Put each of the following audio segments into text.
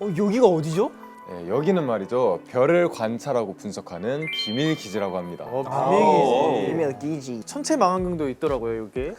여기가 어디죠? 네, 여기는 말이죠. 별을 관찰하고 분석하는 비밀 기지라고 합니다. 비밀 기지. 천체 망원경도 있더라고요 여기.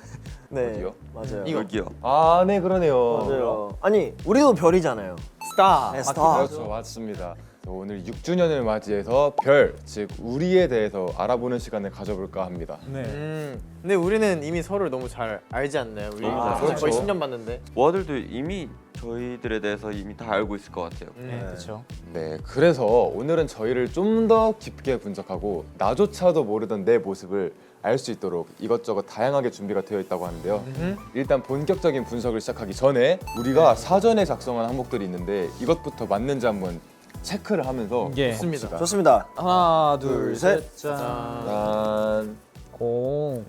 네. 어디요? 맞아요. 여기요. 아, 네, 그러네요. 맞아요. 아니 우리도 별이잖아요. 스타. 네, 스타. 그렇죠, 맞습니다. 오늘 6주년을 맞이해서 별, 즉 우리에 대해서 알아보는 시간을 가져볼까 합니다. 네. 근데 우리는 이미 서로를 너무 잘 알지 않나요? 우리 그렇죠. 거의 10년 봤는데. 모아들도 이미 저희들에 대해서 이미 다 알고 있을 것 같아요. 네, 그렇죠. 네, 그래서 오늘은 저희를 좀 더 깊게 분석하고 나조차도 모르던 내 모습을 알 수 있도록 이것저것 다양하게 준비가 되어 있다고 하는데요. 일단 본격적인 분석을 시작하기 전에 우리가 사전에 작성한 항목들이 있는데 이것부터 맞는지 한번 체크를 하면서 예. 봅시다. 좋습니다. 하나, 둘, 둘, 셋. 셋. 짠. 짠. 오.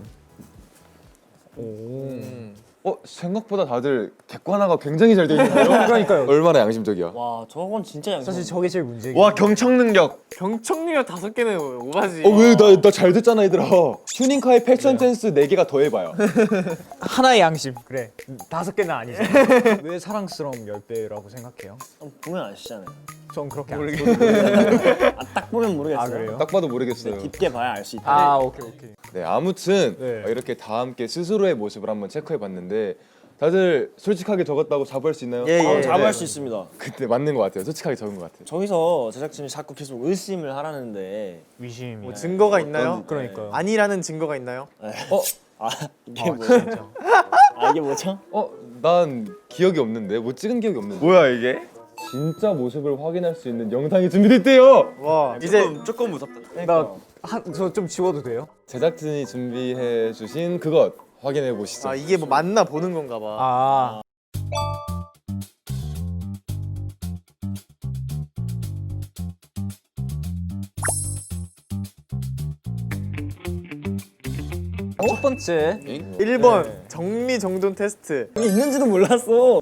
생각보다 다들 객관화가 굉장히 잘 돼 있는데요. 그러니까요. 얼마나 양심적이야. 와 저건 진짜 양심. 사실 저게 제일 문제예요. 와 경청 능력. 경청력 5개는 오바지. 왜 나 잘 됐잖아 얘들아. 튜닝카의 패션 센스 4개가 더 해봐요. 하나의 양심. 그래. 5개는 아니죠. 왜 사랑스러움 10배라고 생각해요? 보면 아시잖아요. 전 그렇게 안 딱 보면 모르겠어요. 아, 그래요? 딱 봐도 모르겠어요. 깊게 봐야 알 수 있다. 아, 오케이. 네, 아무튼 네. 이렇게 다 함께 스스로의 모습을 한번 체크해봤는데 다들 솔직하게 적었다고 자부할 수 있나요? 자부할 수 있습니다. 그때 맞는 것 같아요. 솔직하게 적은 것 같아요. 저기서 제작진이 자꾸 계속 의심을 하라는데 위심이. 뭐 증거가 있나요? 그러니까요. 아니라는 증거가 있나요? 이게 뭐죠? 진짜. 이게 뭐죠? 난 기억이 없는데 못 찍은 기억이 없는데. 뭐야 이게? 진짜 모습을 확인할 수 있는 영상이 준비됐대요. 와 이제 조금 무섭다. 저 좀 지워도 돼요? 제작진이 준비해 주신 그것 확인해 보시죠. 이게 뭐 맞나 보는 건가 봐. 아. 첫 번째 1번 정리정돈 테스트. 이게 있는지도 몰랐어.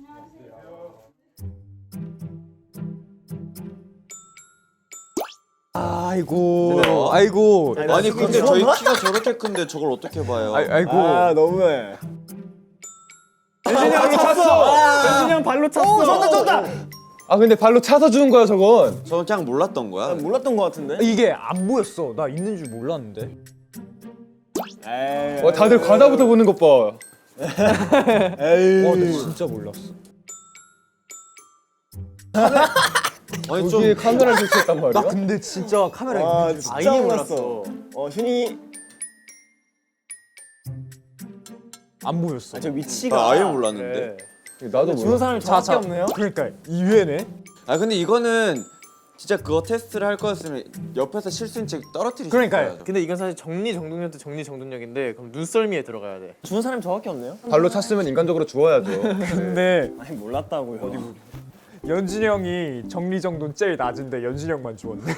아이고 아니 근데 저희 키가 저렇게 큰데 저걸 어떻게 봐요? 아이고 너무해. 현진이 형이 찼어. 현진이 형 발로 찼어. 쩐다. 근데 발로 차서 주는 거야 저건. 저는 그냥 몰랐던 거야. 몰랐던 것 같은데. 이게 안 보였어. 나 있는 줄 몰랐는데. 다들 과다부터 보는 것 봐. 와, 나 진짜 몰랐어. 아니 여기에 카메라를 설치했단 말이야? 나 근데 진짜 카메라 있는 줄 진짜 몰랐어. 휴니 안 보였어. 저 위치가 나 아예 몰랐는데. 나도 주는 몰라. 사람이 저밖에 없네요. 그러니까 이외네. 아 근데 이거는 진짜 그거 테스트를 할 거였으면 옆에서 실수인 책 떨어뜨리지. 그러니까요. 근데 이건 사실 정리정돈력도 정리정돈력인데 그럼 눈썰미에 들어가야 돼. 주는 사람이 저밖에 없네요. 발로 찼으면 인간적으로 주워야죠. 근데 아니 몰랐다고요. 연진이 형이 정리정돈 제일 낮은데 연진이 형만 주웠네.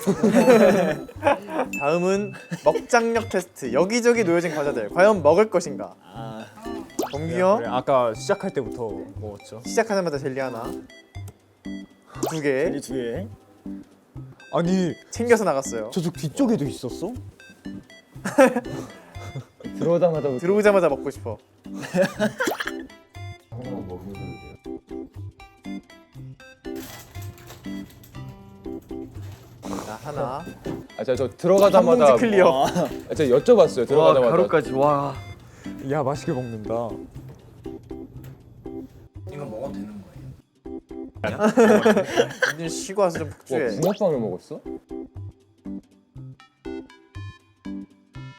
다음은 먹장력 테스트. 여기저기 놓여진 과자들 과연 먹을 것인가? 범규 형 그래, 아까 시작할 때부터 먹었죠. 시작하자마자 젤리 하나, 2개 두 개. 아니 챙겨서 나갔어요. 저쪽 뒤쪽에도 있었어? 들어오자마자 먹고 싶어. 자 하나. 저 들어가자마자 한 봉지 클리어. 제가 여쭤봤어요. 들어가자마자. 가루까지 와. 야 맛있게 먹는다. 완전 쉬고 와서 좀 폭주해. 붕어빵을 먹었어?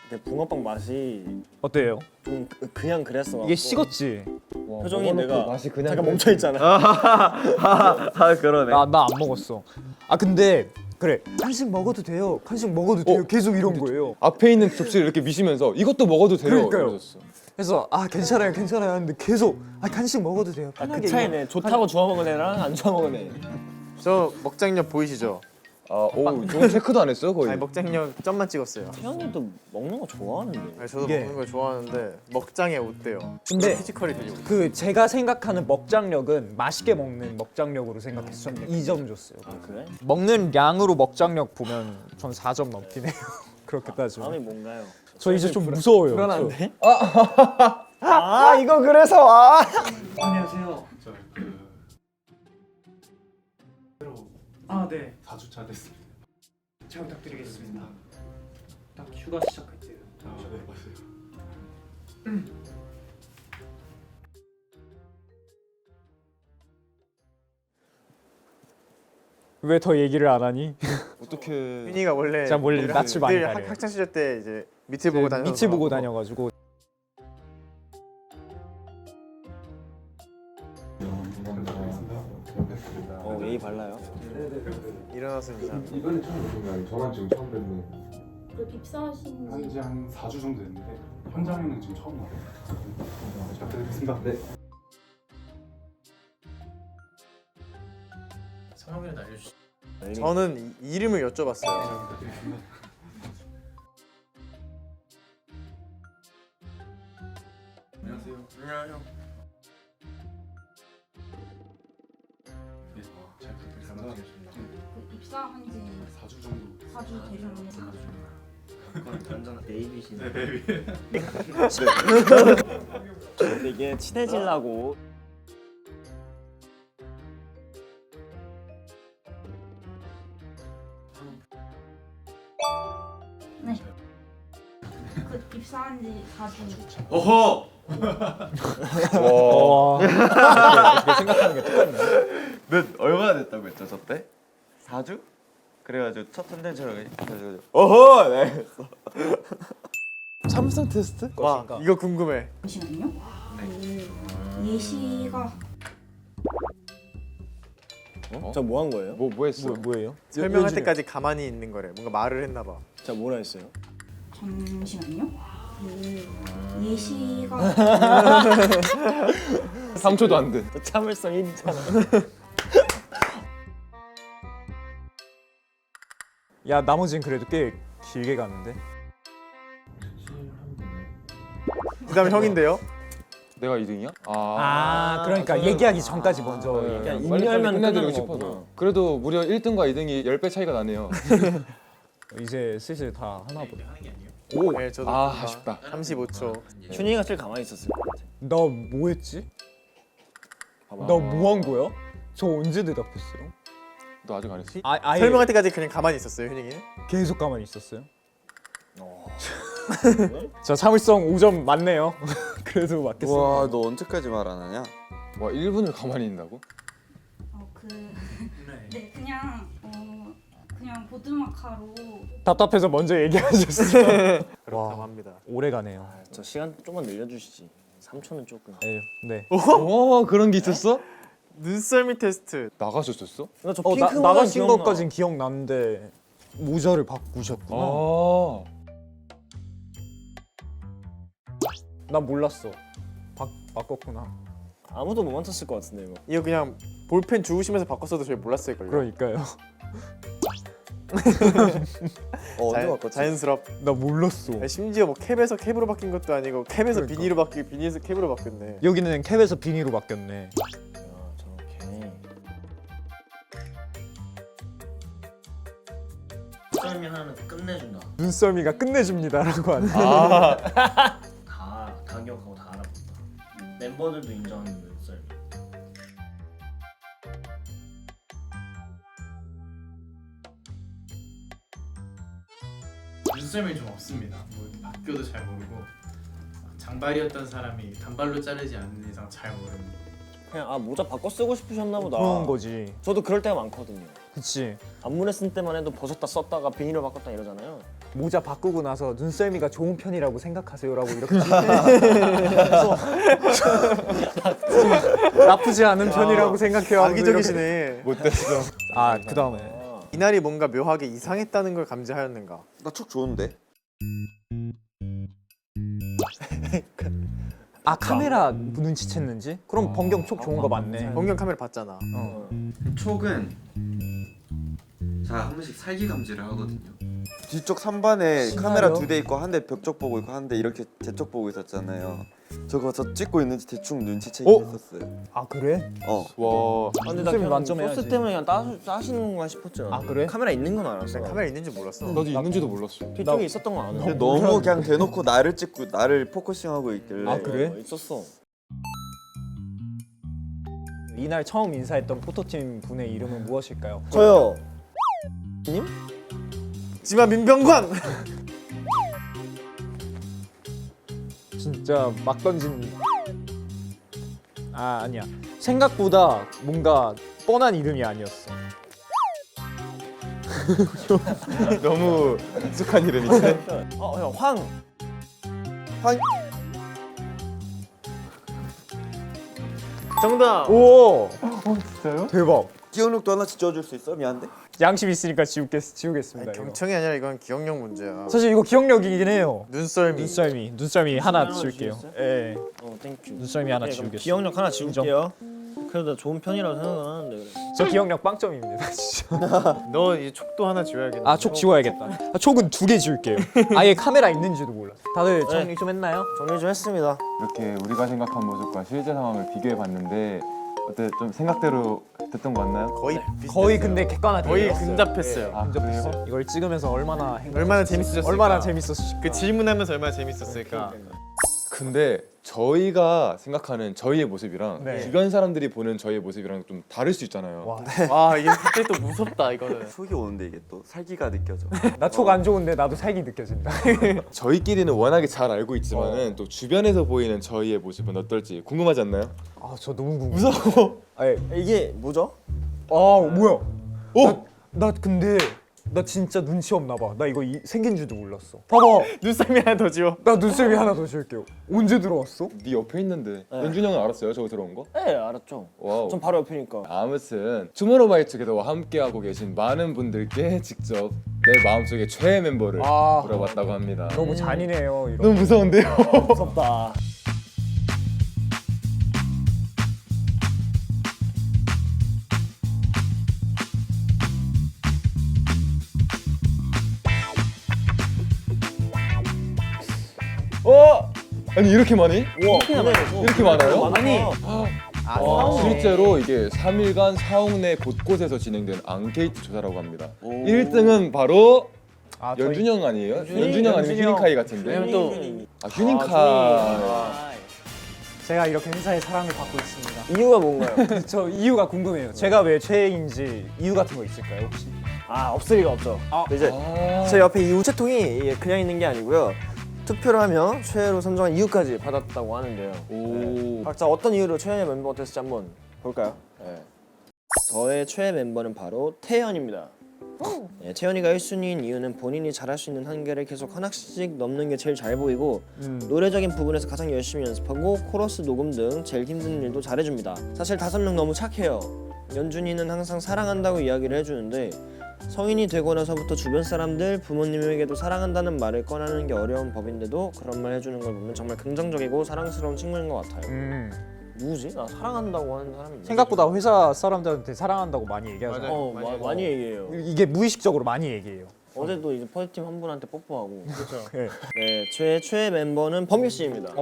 근데 붕어빵 맛이 어때요? 좀 그냥 그랬어. 이게 식었지? 와, 표정이 먹어놓고 내가 맛이 그냥 잠깐 그래. 멈춰 있잖아. 아 그러네. 나 안 먹었어. 근데 그래 간식 먹어도 돼요. 간식 먹어도 돼요. 계속 이런 거예요. 앞에 있는 접시를 이렇게 미시면서 이것도 먹어도 돼요. 그러니까요. 이러셨어. 그래서 괜찮아요 하는데 계속 간식 먹어도 돼요. 편하게. 그 차이네. 좋다고 주워 먹은 애랑 안 주워 먹은 애. 저 먹장력 보이시죠? 저건 체크도 안 했어요 거의. 아니 먹장력 점만 찍었어요. 태영이도 먹는 거 좋아하는데. 아니, 저도 이게- 먹는 걸 좋아하는데 먹장에 못돼요. 근데 피지컬이 되지 못해. 그 제가 생각하는 먹장력은 맛있게 먹는 먹장력으로 생각했어요. 2점 줬어요. 그래? 먹는 양으로 먹장력 보면 전 4점 넘긴 해요. 그렇게 따지면. 다음이 뭔가요? 저 이제 좀 무서워요. 불안한데? 이거 그래서 안녕하세요. 아, 네. 4주차 됐습니다. 잘 부탁드리겠습니다. 딱 휴가 시작할 때요. 아, 네, 맞아요. 왜 더 얘기를 안 하니? 어떻게 윤희가 원래 제가 원래 늘 낯을 많이 늘 가려요. 학창 시절 때 이제 밑을 보고 다녀서 밑을 보고 다녀가지고 예의 발라요. 일어나서 인사. 이번에 처음 뵙는 게 저만 지금 처음 뵙는 그 입사하신 한지 지 한 4주 정도 됐는데 현장에는 지금 처음 나와요. 잘 부탁드리겠습니다. 네. 성함이라도 알려주시죠. 저는 이름을 여쭤봤어요. 안녕하세요. 네, 잘 부탁드리겠습니다. 그 입사한 지 4주 정도. 4주 되셨는데 완전 베이비시네. 네, 베이비. 이게 친해지려고 네. 그 입사한 지 4주 어허! 와 이렇게 생각하는 게 똑같네. 몇 얼마나 됐다고 했죠 저 때? 4주? 그래가지고 첫 컨텐츠로 그래가지고 어허! 네. 참성 테스트? 와 이거 궁금해. 잠시만요. 그 예시가 저 뭐 한 거예요? 뭐 했어? 뭐예요? 설명할 때까지 가만히 있는 거래. 뭔가 말을 했나 봐. 저 뭐라 했어요? 잠시만요. 그 예시가 3초도 안 돼. 또 참을성 1이잖아. 야 나머지는 그래도 꽤 길게 가는데. 그다음 형인데요. 내가 2등이야? 아 그러니까 얘기하기 전까지 먼저 그냥 얘기하고. 입 빨리 열면 끝내드리고 끝나는 싶어서. 거구나. 그래도 무려 1등과 2등이 10배 차이가 나네요. 이제 슬슬 다 하나 보다. 오. 네, 저도 아, 아쉽다. 35초. 춘희가 제일 가만히 있었을 것 같아. 나 뭐 했지? 봐봐. 나 뭐 한 거야? 저 언제 대답했어요? 너 아직 안 했어? 아예 설명할 때까지 그냥 가만히 있었어요, 현이는. 계속 가만히 있었어요. 저 참을성 5점 맞네요. 그래도 맞겠습니다. 와, 너 언제까지 말 안 하냐? 와 1분을 가만히 있다고? 네 그냥 보드마카로 답답해서 먼저 얘기하셨어요. 그렇다고 합니다. 오래 가네요. 저 시간 좀만 늘려주시지. 3초는 조금. 네. 와 그런 게 있었어? 눈썰미 테스트. 나가셨었어? 저 나가신 것까진 기억나는데 모자를 바꾸셨구나. 아 난 몰랐어. 바꿨구나. 아무도 못 맞췄을 것 같은데 이거. 이거 그냥 볼펜 주우시면서 바꿨어도 저희 몰랐을 걸요. 그러니까요. 언제 바꿨지? 자연스럽. 나 몰랐어. 아니, 심지어 뭐 캡에서 캡으로 바뀐 것도 아니고 캡에서 그러니까. 비니로 바뀌고 비니에서 캡으로 바뀌었네. 여기는 캡에서 비니로 바뀌었네. 야 저렇게. 썰미 하나는 끝내준다. 눈썰미가 끝내줍니다라고 하네. 다 기억하고 다 알아본다. 멤버들도 인정하는 눈썰미. 눈썰미 좀 없습니다. 뭐 이렇게 바뀌어도 잘 모르고 장발이었던 사람이 단발로 자르지 않는 이상 잘 모르는. 그냥 모자 바꿔 쓰고 싶으셨나 보다. 그런 거지. 저도 그럴 때가 많거든요. 그치. 안무를 쓸 때만 해도 벗었다 썼다가 비닐로 바꿨다 이러잖아요. 모자 바꾸고 나서 눈썰미가 좋은 편이라고 생각하세요라고 이렇게 그래서 나쁘지 않은 편이라고 생각해요. 하면서 악의적이시네. 못됐어. 이렇게. 아 그다음에 이날이 뭔가 묘하게 이상했다는 걸 감지하였는가. 나 촉 좋은데? 아 카메라 눈치챘는지? 그럼 번경 촉 좋은 거 맞네. 번경 카메라 봤잖아. 촉은 제가 한 번씩 살기 감지를 하거든요. 뒤쪽 3반에 신나요? 카메라 2대 있고 한 대 벽 쪽 보고 있고 한 대 이렇게 제 쪽 보고 있었잖아요. 저거 저 찍고 있는지 대충 눈치채긴 했었어요. 아 그래? 와 근데 나 눈썰미 그냥 만점 소스 해야지. 때문에 그냥 따시는 건가 싶었죠. 아, 그래? 카메라 있는 건 알았어. 카메라 있는지 몰랐어. 나도 있는지도 몰랐어. 뒤쪽에 있었던 건 근데 아는데. 너무 그냥 대놓고 나를 찍고 나를 포커싱하고 있길래 아, 그래? 있었어. 이날 처음 인사했던 포토팀 분의 이름은 무엇일까요? 저요. 지마 민병관. 진짜 막 던진. 아니야. 생각보다 뭔가 뻔한 이름이 아니었어. 너무 익숙한 이름이지. 형 황. 정답. 오. 진짜요? 대박. 기억력도 하나씩 지워줄 수 있어? 미안한데. 양심 있으니까 지우겠습니다. 이거. 경청이 아니라 이건 기억력 문제야. 사실 이거 기억력이긴 해요. 눈썰미. 눈썰미 하나 지울게요. 지웠어요? 예. 땡큐. 눈썰미 하나 네, 그럼 지우겠습니다. 기억력 하나 지울게요. 그래도 나 좋은 편이라고 생각은 하는데 그래. 저 기억력 빵점입니다. 진짜. 너 이 촉도 하나 지워야겠네. 아, 촉 지워야겠다. 촉은 2개 지울게요. 아예 카메라 있는지도 몰라. 다들 정리 좀 했나요? 정리 좀 했습니다. 이렇게 우리가 생각한 모습과 실제 상황을 비교해 봤는데 어때? 좀 생각대로 됐던 거 같나요? 거의 근데 객관화돼요. 거의 근접했어요. 아, 그래요? 이걸 찍으면서 얼마나 얼마나 재밌으셨을까? 얼마나 재밌었을까? 그 질문하면서 얼마나 재밌었을까? 근데 저희가 생각하는 저희의 모습이랑 네. 주변 사람들이 보는 저희의 모습이랑 좀 다를 수 있잖아요. 와, 와 이게 갑자기 또 무섭다 이거는. 속이 오는데 이게 또 살기가 느껴져. 나 촉 안 좋은데 나도 살기 느껴진다. 저희끼리는 워낙에 잘 알고 있지만은 또 주변에서 보이는 저희의 모습은 어떨지 궁금하지 않나요? 아, 저 너무 궁금해. 무서워. 이게 뭐죠? 뭐야? 나 근데 나 진짜 눈치 없나 봐. 나 이거 생긴 줄도 몰랐어. 봐봐. 눈썰미 하나 더 지워. 나 눈썹이 하나 더 지울게요. 언제 들어왔어? 네 옆에 있는데 연준이 형은 알았어요? 저거 들어온 거? 네 알았죠. 와우. 전 바로 옆이니까. 아무튼 투모로우바이투게더와 함께하고 계신 많은 분들께 직접 내 마음속의 최애 멤버를 물어봤다고 합니다. 너무 잔인해요. 이런. 너무 무서운데요? 무섭다. 아니 이렇게 많이? 이렇게 많아요? 아니 실제로 이게 3일간 사옥 내 곳곳에서 진행된 앙케이트 조사라고 합니다. 1등은 바로 연준이 형 아니에요? 연준이 형 아니면 휴닝카이 같은데? 왜냐면 또 휴닝카이. 제가 이렇게 회사의 사랑을 받고 있습니다. 이유가 뭔가요? 저 이유가 궁금해요. 제가 왜 최애인지 이유 같은 거 있을까요, 혹시? 없을 리가 없죠. 근데 이제 제 옆에 이 우체통이 이게 그냥 있는 게 아니고요. 투표를 하면 최애로 선정한 이유까지 받았다고 하는데요. 오. 각자 어떤 이유로 최애 멤버가 됐을지 한번 볼까요? 네. 저의 최애 멤버는 바로 태연입니다. 네, 태연이가 1순위인 이유는 본인이 잘할 수 있는 한계를 계속 하나씩 넘는 게 제일 잘 보이고 노래적인 부분에서 가장 열심히 연습하고 코러스 녹음 등 제일 힘든 일도 잘해줍니다. 사실 5명 너무 착해요. 연준이는 항상 사랑한다고 이야기를 해주는데 성인이 되고 나서부터 주변 사람들, 부모님에게도 사랑한다는 말을 꺼내는 게 어려운 법인데도 그런 말 해주는 걸 보면 정말 긍정적이고 사랑스러운 친구인 것 같아요. 누구지? 나 사랑한다고 하는 사람이 있나? 생각보다 회사 사람들한테 사랑한다고 많이 얘기하잖아요. 많이 얘기해요. 이게 무의식적으로 많이 얘기해요. 어제도 이제 퍼지팀 한 분한테 뽀뽀하고. 네. 네, 최애 멤버는 범규 씨입니다.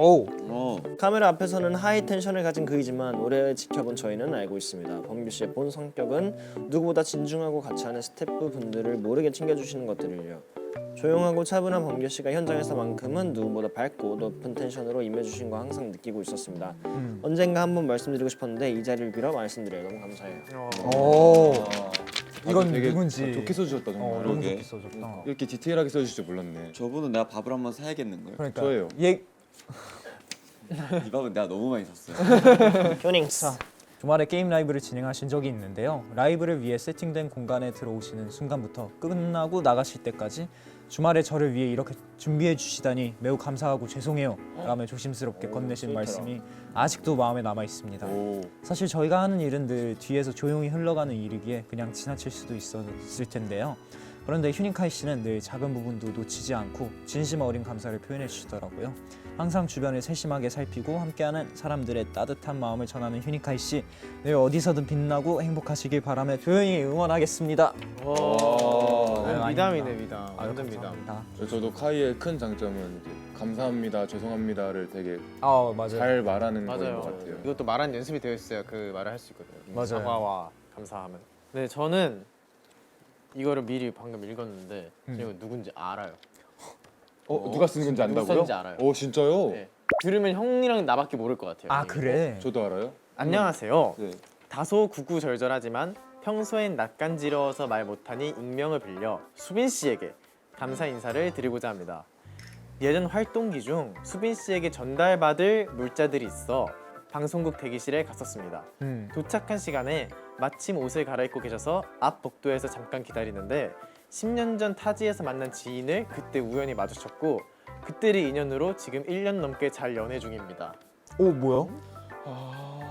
카메라 앞에서는 하이 텐션을 가진 그이지만 오래 지켜본 저희는 알고 있습니다. 범규 씨의 본 성격은 누구보다 진중하고 같이 하는 스태프 분들을 모르게 챙겨주시는 것들을요. 조용하고 차분한 범규 씨가 현장에서만큼은 누구보다 밝고 높은 텐션으로 임해주신 거 항상 느끼고 있었습니다. 언젠가 한번 말씀드리고 싶었는데 이 자리를 빌어 말씀드려요. 너무 감사해요. 이건 되게 누군지 좋게 써주셨다 정말. 너무 그러게. 좋게 써줬다. 이렇게 디테일하게 써주실 줄 몰랐네. 저분은 내가 밥을 한번 사야겠는걸. 그러니까 저예요. 이 밥은 내가 너무 많이 샀어요. 휴닝스. 주말에 게임 라이브를 진행하신 적이 있는데요. 라이브를 위해 세팅된 공간에 들어오시는 순간부터 끝나고 나가실 때까지 주말에 저를 위해 이렇게 준비해 주시다니 매우 감사하고 죄송해요 라며 조심스럽게 건네신 말씀이 아직도 마음에 남아 있습니다. 사실 저희가 하는 일은 늘 뒤에서 조용히 흘러가는 일이기에 그냥 지나칠 수도 있었을 텐데요. 그런데 휴닝카이 씨는 늘 작은 부분도 놓치지 않고 진심 어린 감사를 표현해 주시더라고요. 항상 주변을 세심하게 살피고 함께하는 사람들의 따뜻한 마음을 전하는 휴닝카이 씨, 늘 어디서든 빛나고 행복하시길 바라며 조용히 응원하겠습니다. 미담이네 미담. 완전 미담. 감사합니다. 저도 카이의 큰 장점은 이제 감사합니다, 죄송합니다를 되게 맞아요. 잘 말하는 거인 맞아요. 것 같아요. 이것도 말한 연습이 되어 있어야 그 말을 할 수 있거든요. 맞아요. 사과와 감사함은. 네, 저는 이거를 미리 방금 읽었는데 이거 누군지 알아요. 누가 쓰는 건지 안다고요? 누구 썼는지 알아요. 진짜요? 네. 들으면 형이랑 나밖에 모를 것 같아요. 그래? 저도 알아요. 안녕하세요. 네. 다소 구구절절하지만 평소엔 낯간지러워서 말 못하니 익명을 빌려 수빈 씨에게 감사 인사를 드리고자 합니다. 예전 활동기 중 수빈 씨에게 전달받을 물자들이 있어 방송국 대기실에 갔었습니다. 도착한 시간에 마침 옷을 갈아입고 계셔서 앞 복도에서 잠깐 기다리는데 10년 전 타지에서 만난 지인을 그때 우연히 마주쳤고 그때를 인연으로 지금 1년 넘게 잘 연애 중입니다. 오 뭐야?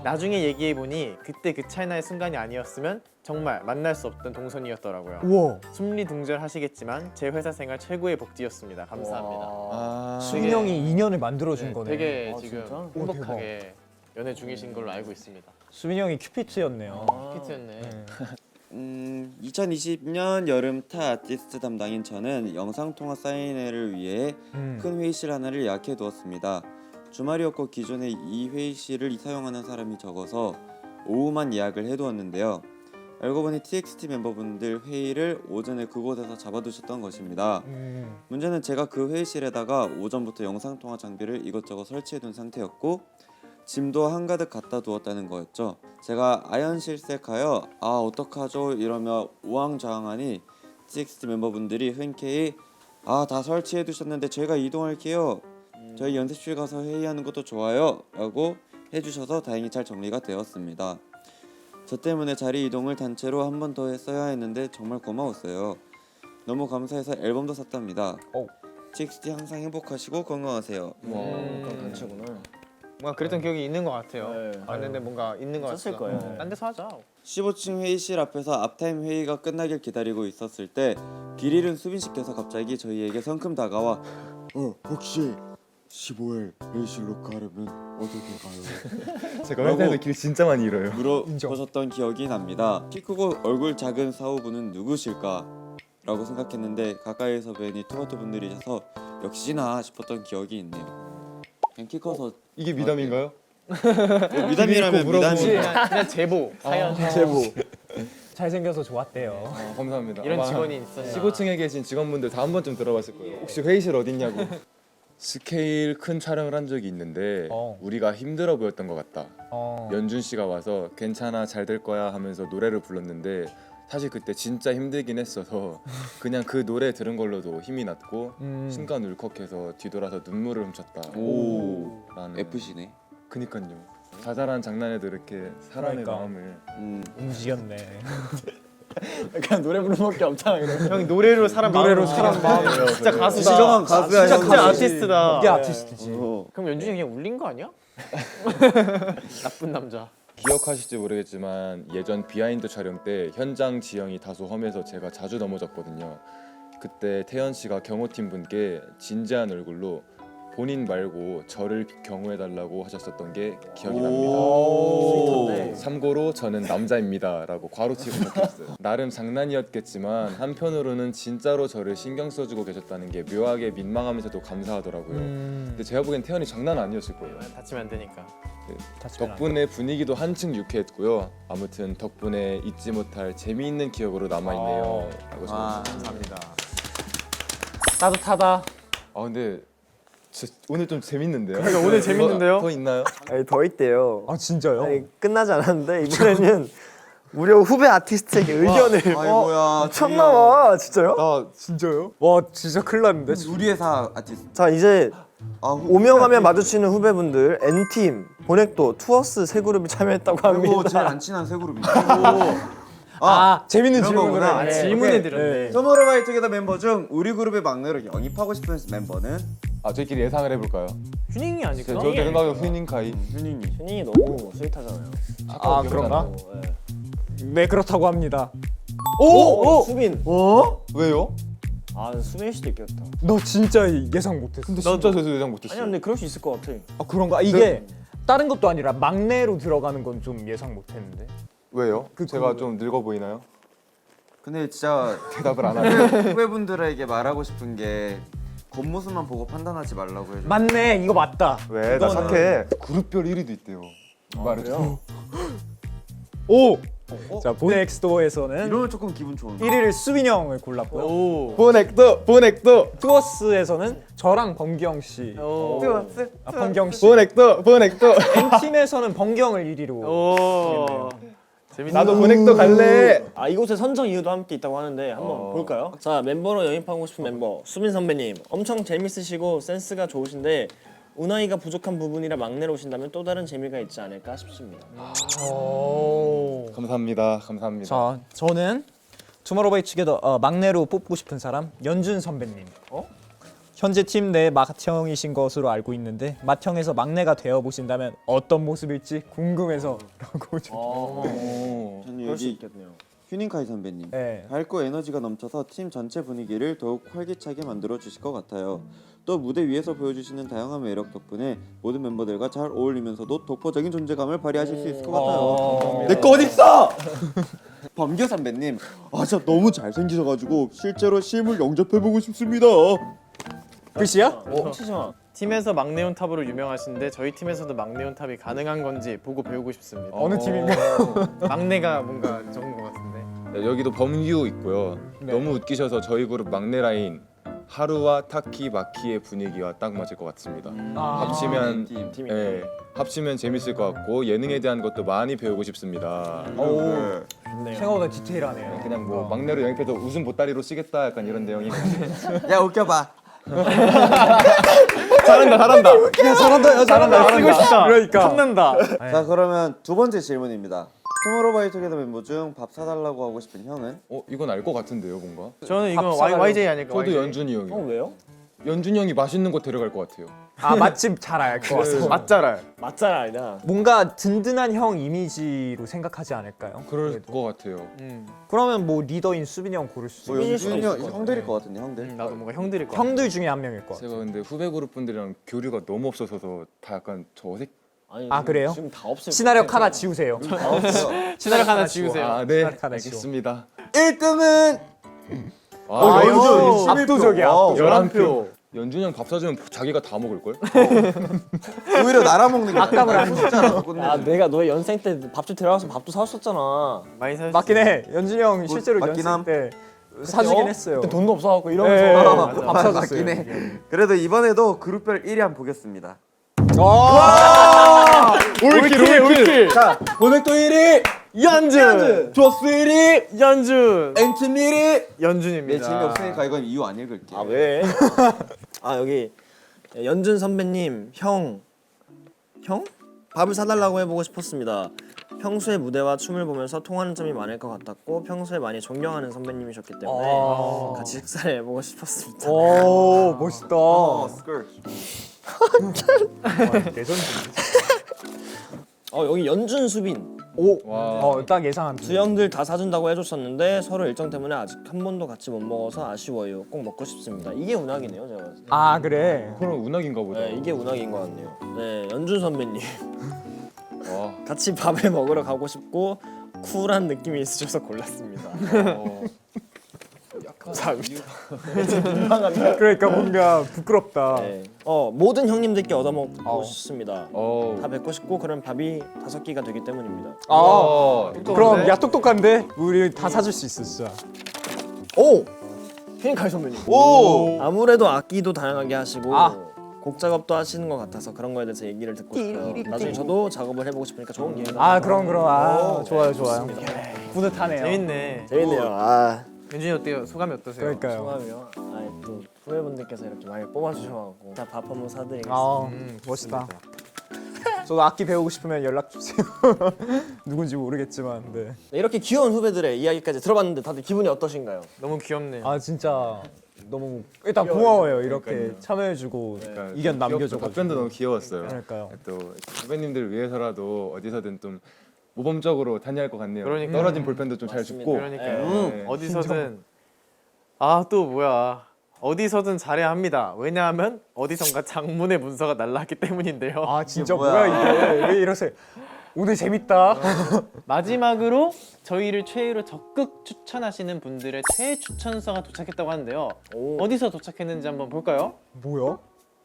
나중에 얘기해보니 그때 그 찰나의 순간이 아니었으면 정말 만날 수 없던 동선이었더라고요. 우와. 순리둥절하시겠지만 제 회사 생활 최고의 복지였습니다. 감사합니다. 아, 수빈 형이 인연을 만들어준 네, 거네. 되게 아, 지금 진짜? 행복하게 연애 중이신 걸로 알고 있습니다. 수빈 형이 큐피트였네요. 피트였네. 2020년 여름 타 아티스트 담당인 저는 영상통화 사인회를 위해 큰 회의실 하나를 예약해 두었습니다. 주말이었고 기존에 이 회의실을 사용하는 사람이 적어서 오후만 예약을 해두었는데요. 알고 보니 TXT 멤버분들 회의를 오전에 그곳에서 잡아두셨던 것입니다. 문제는 제가 그 회의실에다가 오전부터 영상통화 장비를 이것저것 설치해둔 상태였고 짐도 한가득 갖다 두었다는 거였죠. 제가 아연실색하여 아 어떡하죠 이러며 우왕좌왕하니 TXT 멤버분들이 흔쾌히 아 다 설치해 두셨는데 저희가 이동할게요. 저희 연습실 가서 회의하는 것도 좋아요 라고 해주셔서 다행히 잘 정리가 되었습니다. 저 때문에 자리 이동을 단체로 한 번 더 했어야 했는데 정말 고마웠어요. 너무 감사해서 앨범도 샀답니다. TXT 항상 행복하시고 건강하세요. 그런 단체구나. 뭔가 그랬던 기억이 있는 것 같아요. 네. 봤는데 뭔가 있는 것 있었을 같아요. 거예요. 딴 데서 하자. 15층 회의실 앞에서 앞타임 회의가 끝나길 기다리고 있었을 때 길 잃은 수빈 씨께서 갑자기 저희에게 성큼 다가와 혹시 15일 회의실로 가려면 어떻게 가요? 제가 회사에서 길 진짜 많이 잃어요. 물어보셨던 기억이 납니다. 키 크고 얼굴 작은 사우분은 누구실까? 라고 생각했는데 가까이서 뵈니 토마토 분들이셔서 역시나 싶었던 기억이 있네요. 그냥 키 커서 이게 미담인가요? 미담이라면 미담이 그냥 제보. 사연. 제보. 잘생겨서 좋았대요. 감사합니다. 이런 아마 직원이 있었나. 15층에 계신 직원분들 다 한 번쯤 들어봤을 거예요. 혹시 회의실 어딨냐고. 스케일 큰 촬영을 한 적이 있는데 우리가 힘들어 보였던 것 같다. 연준 씨가 와서 괜찮아 잘 될 거야 하면서 노래를 불렀는데 사실 그때 진짜 힘들긴 했어서 그냥 그 노래 들은 걸로도 힘이 났고 순간 울컥해서 뒤돌아서 눈물을 훔쳤다. 오 라는 F시네. 그니까요. 자잘한 장난에도 이렇게 사람의 그러니까. 마음을 움직였네. 그냥 노래 부르는 밖에 없잖아. 형이 노래로 사람 노래로 마음을 사람 움직이네. 진짜 가수다. 진정한 가수야. 진짜 형. 진짜 아티스트다. 이게 아티스트지. 그럼 연준이 그냥 울린 거 아니야? 나쁜 남자. 기억하실지 모르겠지만 예전 비하인드 촬영 때 현장 지형이 다소 험해서 제가 자주 넘어졌거든요. 그때 태연 씨가 경호팀 분께 진지한 얼굴로 본인 말고 저를 경호해달라고 하셨었던 게 기억이 납니다. 참고로 저는 남자입니다라고 괄호치고 적혀있어요. 나름 장난이었겠지만 한편으로는 진짜로 저를 신경 써주고 계셨다는 게 묘하게 민망하면서도 감사하더라고요. 근데 제가 보기엔 태연이 장난 아니었을 거예요. 다치면 안 되니까. 덕분에 분위기도 한층 유쾌했고요. 아무튼 덕분에 잊지 못할 재미있는 기억으로 남아있네요. 라고 감사합니다. 따뜻하다. 아 근데 오늘 좀 재밌는데요? 그러니까 오늘 재밌는데요? 더 있나요? 아니 더 있대요. 아 진짜요? 아니 끝나지 않았는데 이번에는 무려 후배 아티스트에게 의견을 아이고야. 미쳤나봐. 진짜요? 나 진짜요? 와 진짜 큰일 났는데. 우리 회사 아티스트. 자 이제 아, 오며 가며 마주치는 후배분들 N팀, 보넥도, 투어스 세 그룹이 참여했다고 합니다. 그리고 제일 안 친한 세 그룹이. 재밌는 그런 질문을 거구나. 해. 질문해 드렸네. 투모로우바이투게더 멤버 중 우리 그룹의 막내로 영입하고 싶은 멤버는 아 저희끼리 예상을 해볼까요? 휴닝이 아닐까? 저 생각에 휴닝카이. 현인이 너무 스윗하잖아요. 아 그런가? 네. 네 그렇다고 합니다. 수빈. 왜요? 아 수빈 씨도 있겠다. 너 진짜 예상 못했어. 근데 진짜 저도 예상 못했어요. 아니 근데 그럴 수 있을 것 같아. 아 그런가? 이게 다른 것도 아니라 막내로 들어가는 건 좀 예상 못했는데. 왜요? 제가 좀 늙어 보이나요? 근데 진짜 대답을 안 하네요. 후배분들에게 말하고 싶은 게 겉모습만 보고 판단하지 말라고 해줘. 맞네 이거 맞다. 왜? 나 착해. 그룹별 1위도 있대요. 말해줘. 오. 자 보넥스토어에서는 이러면 조금 기분 좋은데. 1위를 수빈 형을 골랐고요. 오. 보넥도. 투어스에서는 저랑 범경 씨. 투어스. 범경 씨. 보넥도. N팀에서는 범경을 1위로. 오. 나도 보넥도 갈래. 아 이곳에 선정 이유도 함께 있다고 하는데 한번 볼까요? 자 멤버로 영입하고 싶은 멤버 수빈 선배님 엄청 재밌으시고 센스가 좋으신데 운하이가 부족한 부분이라 막내로 오신다면 또 다른 재미가 있지 않을까 싶습니다. 감사합니다. 감사합니다. 자, 저는 투모로우바이 투게더 막내로 뽑고 싶은 사람 연준 선배님. 현재 팀 내 맏형이신 것으로 알고 있는데 맏형에서 막내가 되어 보신다면 어떤 모습일지 궁금해서라고. 저는 그럴 수 여기 있겠네요. 휴닝카이 선배님. 네. 밝고 에너지가 넘쳐서 팀 전체 분위기를 더욱 활기차게 만들어 주실 것 같아요. 또 무대 위에서 보여주시는 다양한 매력 덕분에 모든 멤버들과 잘 어울리면서도 독보적인 존재감을 발휘하실 수 있을 것 같아요. 내 거 어딨어? 범규 선배님, 아 진짜 너무 잘생기셔가지고 실제로 실물 영접해보고 싶습니다. 글씨야? 치지마. 팀에서 막내온 탑으로 유명하신데 저희 팀에서도 막내온 탑이 가능한 건지 보고 배우고 싶습니다. 어느 팀인가요? 막내가 뭔가 적은 것 같은데. 네, 여기도 범규 있고요. 네. 너무 웃기셔서 저희 그룹 막내 라인 하루와 타키 마키의 분위기와 딱 맞을 것 같습니다. 합치면 팀이. 예, 합치면 재밌을 것 같고 예능에 대한 것도 많이 배우고 싶습니다. 오, 좋네요. 생각보다 디테일하네요. 그냥 뭐 막내로 영입해서 웃음 보따리로 쓰겠다 약간 이런 내용이. 야 웃겨봐. 잘한다. 야, 잘한다. 쓰고 싶다. 그러니까. 탐난다. 자 그러면 두 번째 질문입니다. 투모로우바이 투게더 멤버 중 밥 사달라고 하고 싶은 형은? 이건 알 것 같은데요, 뭔가. 저는 이거 사달라고. YJ 아닐까? 저도 YJ. 연준이 형이요. 왜요? 연준이 형이 맛있는 곳 데려갈 것 같아요. 아, 맛집 잘 알 것 같습니다. 맞잖아요. 맞잖아 아니다. 뭔가 든든한 형 이미지로 생각하지 않을까요? 그럴 것 같아요. 그러면 뭐 리더인 수빈이 형 고를 수 뭐 있어요. 연준이 형 형들일 것 같은데 형들. 나도 뭔가 형들일 것 같아. 형들 중에 한 명일 것 같아요. 제가 근데 후배 그룹 분들이랑 교류가 너무 없어서 다 약간 저 어색. 아니, 아, 그래요? 지금 다 없을 시나리오 하나 지우세요. 시나리오 하나 지우세요. 아, 네. 하나 지워. 알겠습니다. 1등은 아, 연준 압도적이야. 11표. 연준이 형 밥 사주면 자기가 다 먹을 걸? 오히려 나라 먹는 게 악감을 안 진짜로. 아 내가 너의 연생 때 밥집 데려가서 밥도 사줬었잖아. 많이 사. 맞긴 해. 연준이 형 실제로 맞긴 연습 함. 때 사주긴 했어요. 그때 돈도 없어갖고 네, 이러면서. 밥 사줬어요. 맞긴 해. 그래도 이번에도 그룹별 1위 한번 보겠습니다. 올킬. 자, 보넥도 1위, 연준. 조스 1위, 연준. 엔팀 1위. 연준입니다. 네, 재미없으니까 이건 이유 안 읽을게. 아 왜? 아 여기 연준 선배님 형 밥을 사달라고 해보고 싶었습니다. 평소에 무대와 춤을 보면서 통하는 점이 많을 것 같았고 평소에 많이 존경하는 선배님이셨기 때문에 같이 식사를 해보고 싶었습니다. 오, 멋있다. 레전드. 여기 연준 수빈 와. 딱 예상한 두 형들 다 사준다고 해줬었는데 서로 일정 때문에 아직 한 번도 같이 못 먹어서 아쉬워요. 꼭 먹고 싶습니다. 이게 운학이네요 제가 봤을 때. 아, 그래. 그럼 운학인가 보다. 네, 이게 운학인 것 같네요. 네, 연준 선배님 와. 같이 밥을 먹으러 가고 싶고 쿨한 느낌이 있으셔서 골랐습니다. 감사합니다. 그러니까 뭔가 부끄럽다. 네. 모든 형님들께 얻어먹고 싶습니다. 어. 다 뵙고 싶고 그런 밥이 5끼가 되기 때문입니다. 아, 그럼 야 똑똑한데 우리 다 사줄 수 있어 진짜. 오! 휴닝카이 선배님. 오! 아무래도 악기도 다양하게 하시고 아. 곡 작업도 하시는 것 같아서 그런 거에 대해서 얘기를 듣고 싶어요. 나중에 저도 작업을 해보고 싶으니까 좋은 기회가. 아, 그럼 좋아요. 뿌듯하네요. 재밌네. 재밌네요. 아. 연준이 어때요? 소감이 어떠세요? 그러니까요. 소감이요? 또 후배분들께서 이렇게 많이 뽑아주셔가지고 자 밥 한번 사드리겠습니다. 아, 멋있다. 저도 악기 배우고 싶으면 연락 주세요. 누군지 모르겠지만, 네. 네, 이렇게 귀여운 후배들의 이야기까지 들어봤는데 다들 기분이 어떠신가요? 너무 귀엽네요. 아, 진짜 너무 일단 고마워요. 이렇게 참여해주고 의견 남겨줘가지고. 답변도 너무 귀여웠어요. 그러니까요. 또 후배님들을 위해서라도 어디서든 좀 모범적으로 다녀야 할 것 같네요. 그러니까요. 떨어진 볼펜도 좀 잘 맞습니다. 줍고. 그러니까요. 네. 어디서든 또 뭐야? 어디서든 잘해야 합니다. 왜냐하면 어디선가 장문의 문서가 날라왔기 때문인데요. 아, 진짜 뭐야 이게? 왜 이러세요? 오늘 재밌다. 마지막으로 저희를 최애로 적극 추천하시는 분들의 최애 추천서가 도착했다고 하는데요. 어디서 도착했는지 한번 볼까요? 뭐야?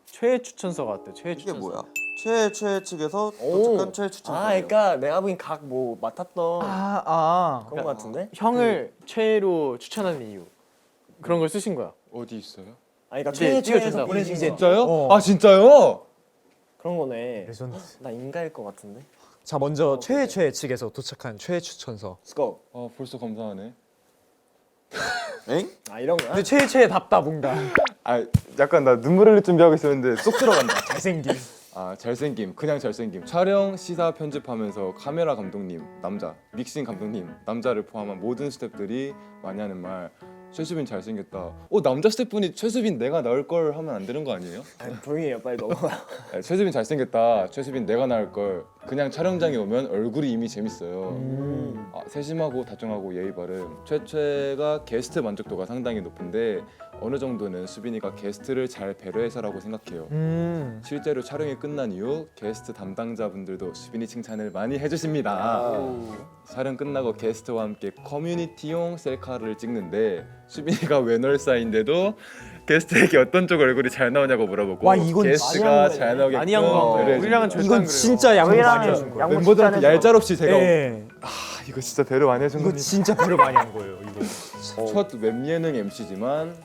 최애 추천서가 왔대요. 최애 이게 추천서. 뭐야? 최애 측에서 도착한 최애 추천. 그러니까 내가 보기엔 각 뭐 맡았던 그런 거 같은데? 형을 최애로 추천하는 이유. 그런 걸 쓰신 거야. 어디 있어요? 그러니까 네, 최애에서 찍어준다고. 보내신 거. 진짜요? 어. 아 진짜요? 그런 거네. 레전드. 나 인가일 것 같은데? 자 먼저 최애 측에서 도착한 최애 추천서. Let's go. 벌써 감사하네. 엥? 아 이런 거야? 근데 최애답다 뭔가. 아 약간 나 눈물 흘릴 준비하고 있었는데 쏙 들어간다. 잘생김. 잘생김, 그냥 잘생김. 촬영, 시사, 편집하면서 카메라 감독님 남자, 믹싱 감독님 남자를 포함한 모든 스태프들이 많이 하는 말. 최수빈 잘생겼다. 남자 스태프분이 최수빈 내가 나을 걸 하면 안 되는 거 아니에요? 조용히 해요. 빨리 넘어가. 최수빈 잘생겼다. 최수빈 내가 나을 걸. 그냥 촬영장에 오면 얼굴이 이미 재밌어요. 세심하고 다정하고 예의 바른. 최가 게스트 만족도가 상당히 높은데 어느 정도는 수빈이가 게스트를 잘 배려해서라고 생각해요. 실제로 촬영이 끝난 이후 게스트 담당자분들도 수빈이 칭찬을 많이 해주십니다. 촬영 끝나고 게스트와 함께 커뮤니티용 셀카를 찍는데 수빈이가 외널사인데도 게스트에게 어떤 쪽 얼굴이 잘 나오냐고 물어보고 와, 이건 게스트가 잘 나오게끔 많이 한 거. 그래, 우리랑은 절대 안 이건 그래요. 진짜 양보 많이 해준 거예요. 멤버들한테 얄짤없이 제가 예. 이거 진짜 배려 많이 해준 이거 거니. 진짜 배려 많이 한 거예요. 이거. 첫 웹예능 MC지만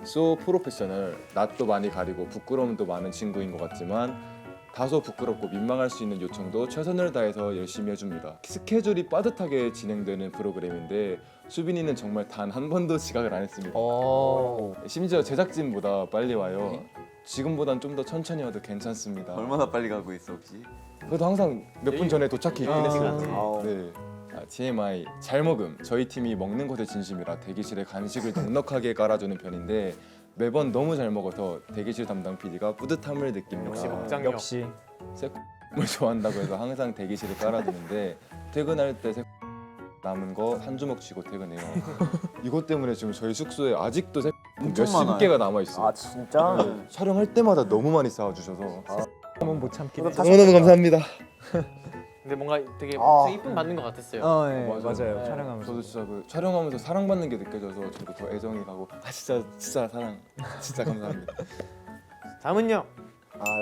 so 프로페셔널. 낯도 많이 가리고 부끄러움도 많은 친구인 것 같지만 다소 부끄럽고 민망할 수 있는 요청도 최선을 다해서 열심히 해줍니다. 스케줄이 빠듯하게 진행되는 프로그램인데 수빈이는 정말 단 한 번도 지각을 안 했습니다. 심지어 제작진보다 빨리 와요. 지금보단 좀 더 천천히 와도 괜찮습니다. 얼마나 빨리 가고 있어 혹시? 그래도 항상 몇 분 전에 도착해 있긴 했어요. 아. 네. TMI 잘 먹음. 저희 팀이 먹는 것에 진심이라 대기실에 간식을 넉넉하게 깔아주는 편인데 매번 너무 잘 먹어서 대기실 담당 PD가 뿌듯함을 느낍니다. 역시 먹장력. 역시. 새콤을 좋아한다고 해서 항상 대기실에 깔아두는데 퇴근할 때 남은 거 한 주먹 쥐고 퇴근해요. 이것 때문에 지금 저희 숙소에 아직도 엄청 몇십 많아요. 개가 남아 있어요. 진짜? 촬영할 때마다 너무 많이 쌓아주셔서 한번 못 참긴 해. 너무너무 감사합니다. 근데 뭔가 되게 아. 이쁨 받는 것 같았어요. 예, 맞아요. 맞아요. 네. 촬영하면서. 저도 진짜 촬영하면서 사랑받는 게 느껴져서 저도 더 애정이 가고 진짜 사랑 진짜 감사합니다. 다음은요.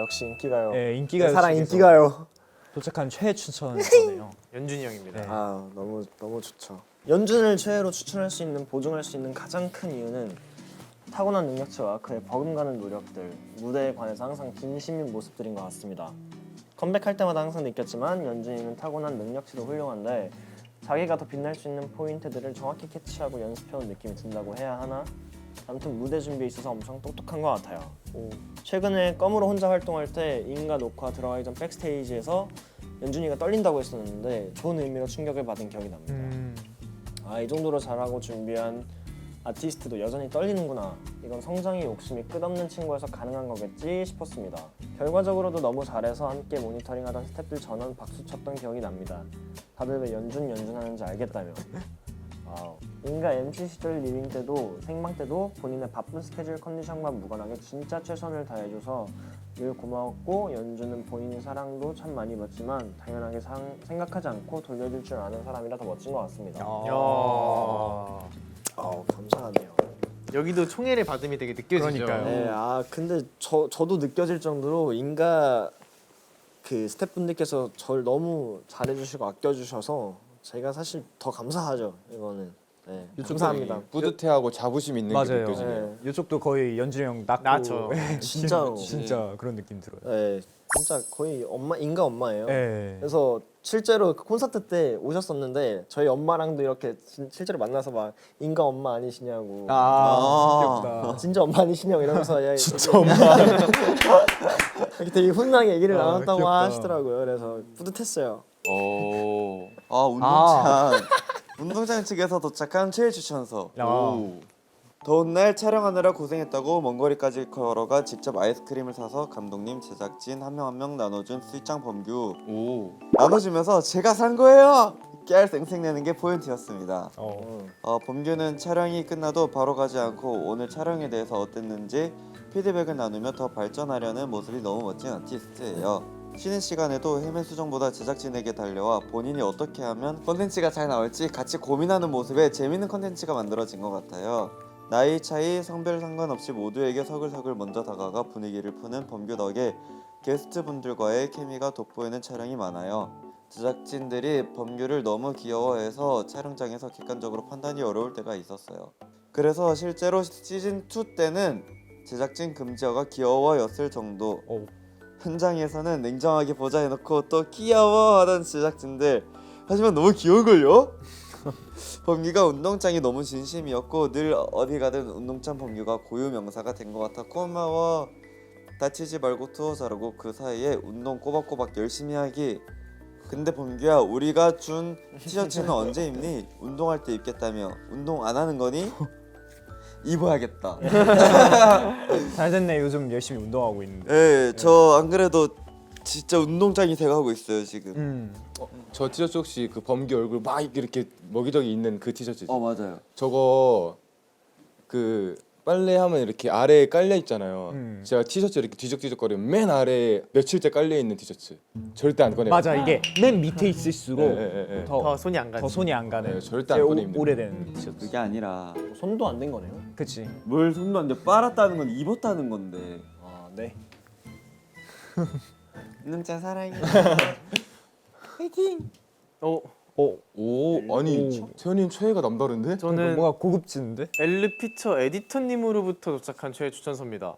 역시 인기가요. 예, 인기가요. 사랑 측에서 인기가요. 도착한 최애 추천서네요. 연준이 형입니다. 네. 너무 좋죠. 연준을 최애로 추천할 수 있는 보증할 수 있는 가장 큰 이유는 타고난 능력치와 그의 버금가는 노력들, 무대에 관해서 항상 진심인 모습들인 것 같습니다. 컴백할 때마다 항상 느꼈지만 연준이는 타고난 능력치도 훌륭한데 자기가 더 빛날 수 있는 포인트들을 정확히 캐치하고 연습해온 느낌이 든다고 해야 하나? 아무튼 무대 준비에 있어서 엄청 똑똑한 것 같아요. 최근에 껌으로 혼자 활동할 때 인가 녹화 들어가기 전 백스테이지에서 연준이가 떨린다고 했었는데 좋은 의미로 충격을 받은 기억이 납니다. 이 정도로 잘하고 준비한 아티스트도 여전히 떨리는구나. 이건 성장의 욕심이 끝없는 친구여서 가능한 거겠지 싶었습니다. 결과적으로도 너무 잘해서 함께 모니터링하던 스태프들 전원 박수 쳤던 기억이 납니다. 다들 왜 연준하는지 알겠다며. 인가 MC 시절 리빙 때도 생방 때도 본인의 바쁜 스케줄 컨디션과 무관하게 진짜 최선을 다해줘서 늘 고마웠고 연준은 본인의 사랑도 참 많이 받지만 당연하게 생각하지 않고 돌려줄 줄 아는 사람이라 더 멋진 것 같습니다. 감사하네요. 여기도 총애를 받음이 되게 느껴지죠. 그러니까요. 네, 근데 저도 느껴질 정도로 인가 그 스태프분들께서 저를 너무 잘해주시고 아껴주셔서 제가 사실 더 감사하죠. 이거는. 네, 감사합니다. 뿌듯해하고 자부심 있는 게 맞아요. 느껴지네요. 이쪽도 거의 연준이 형 낳고 낳죠. 진짜로. 진짜 그런 느낌 들어요. 네, 진짜 거의 인가 엄마예요. 예. 그래서 실제로 그 콘서트 때 오셨었는데 저희 엄마랑도 이렇게 실제로 만나서 막 인가 엄마 아니시냐고 귀엽다. 진짜 엄마 아니시냐고 이러면서 진짜 엄마. 이렇게 되게 훈훈하게 얘기를 나눴다고 귀엽다. 하시더라고요. 그래서 뿌듯했어요. 운동장 측에서 도착한 최애 추천서. 야. 더운 날 촬영하느라 고생했다고 먼 거리까지 걸어가 직접 아이스크림을 사서 감독님, 제작진 한 명 한 명 나눠준 스윗장 범규. 나눠주면서 제가 산 거예요! 깨알 쌩쌩 내는 게 포인트였습니다. 범규는 촬영이 끝나도 바로 가지 않고 오늘 촬영에 대해서 어땠는지 피드백을 나누며 더 발전하려는 모습이 너무 멋진 아티스트예요. 쉬는 시간에도 헤맨 수정보다 제작진에게 달려와 본인이 어떻게 하면 컨텐츠가 잘 나올지 같이 고민하는 모습에 재밌는 컨텐츠가 만들어진 것 같아요. 나이 차이, 성별 상관없이 모두에게 서글서글 먼저 다가가 분위기를 푸는 범규 덕에 게스트분들과의 케미가 돋보이는 촬영이 많아요. 제작진들이 범규를 너무 귀여워해서 촬영장에서 객관적으로 판단이 어려울 때가 있었어요. 그래서 실제로 시즌2 때는 제작진 금지어가 귀여워였을 정도. 현장에서는 냉정하게 보자 해놓고 또 귀여워 하던 제작진들. 하지만 너무 귀여울걸요? 범규가 운동장이 너무 진심이었고 늘 어디 가든 운동장 범규가 고유 명사가 된 것 같아 고마워. 다치지 말고 투어 잘하고 그 사이에 운동 꼬박꼬박 열심히 하기. 근데 범규야 우리가 준 티셔츠는 언제 입니? 운동할 때 입겠다며. 운동 안 하는 거니? 입어야겠다. 잘 됐네. 요즘 열심히 운동하고 있는데. 네, 저 안 그래도 진짜 운동장이 돼가고 있어요 지금. 저 티셔츠 혹시 그 범규 얼굴 막 이렇게 먹이적이 있는 그 티셔츠지? 맞아요. 저거 그 빨래하면 이렇게 아래에 깔려 있잖아요. 제가 티셔츠 이렇게 뒤적뒤적거리면 맨 아래에 며칠째 깔려 있는 티셔츠. 절대 안 꺼내요. 맞아, 이게 맨 밑에 있을수록 네. 더 손이 안 가지. 더 손이 안 가는. 네, 절대 안 꺼내입니다. 오래된 티셔츠. 그게 아니라 손도 안 된 거네요. 그치. 뭘 손도 안 돼. 빨았다는 건 입었다는 건데. 아 네. 운동장 사랑해. 오, 아니 태현이는 최애가 남다른데? 저는 뭔가 고급진데? 엘르피처 에디터님으로부터 도착한 최애 추천서입니다.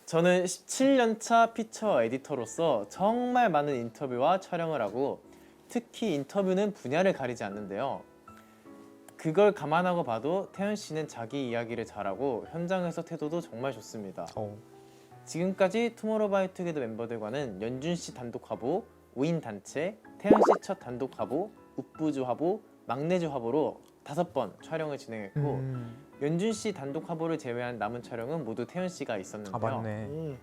저는 17년차 피처 에디터로서 정말 많은 인터뷰와 촬영을 하고 특히 인터뷰는 분야를 가리지 않는데요. 그걸 감안하고 봐도 태연 씨는 자기 이야기를 잘하고 현장에서 태도도 정말 좋습니다. 지금까지 투모로우바이투게더 멤버들과는 연준 씨 단독 화보, 5인 단체, 태연 씨 첫 단독 화보, 우뿌주 화보, 막내주 화보로 5번 촬영을 진행했고 연준 씨 단독 화보를 제외한 남은 촬영은 모두 태연 씨가 있었는데요. 아, 맞네.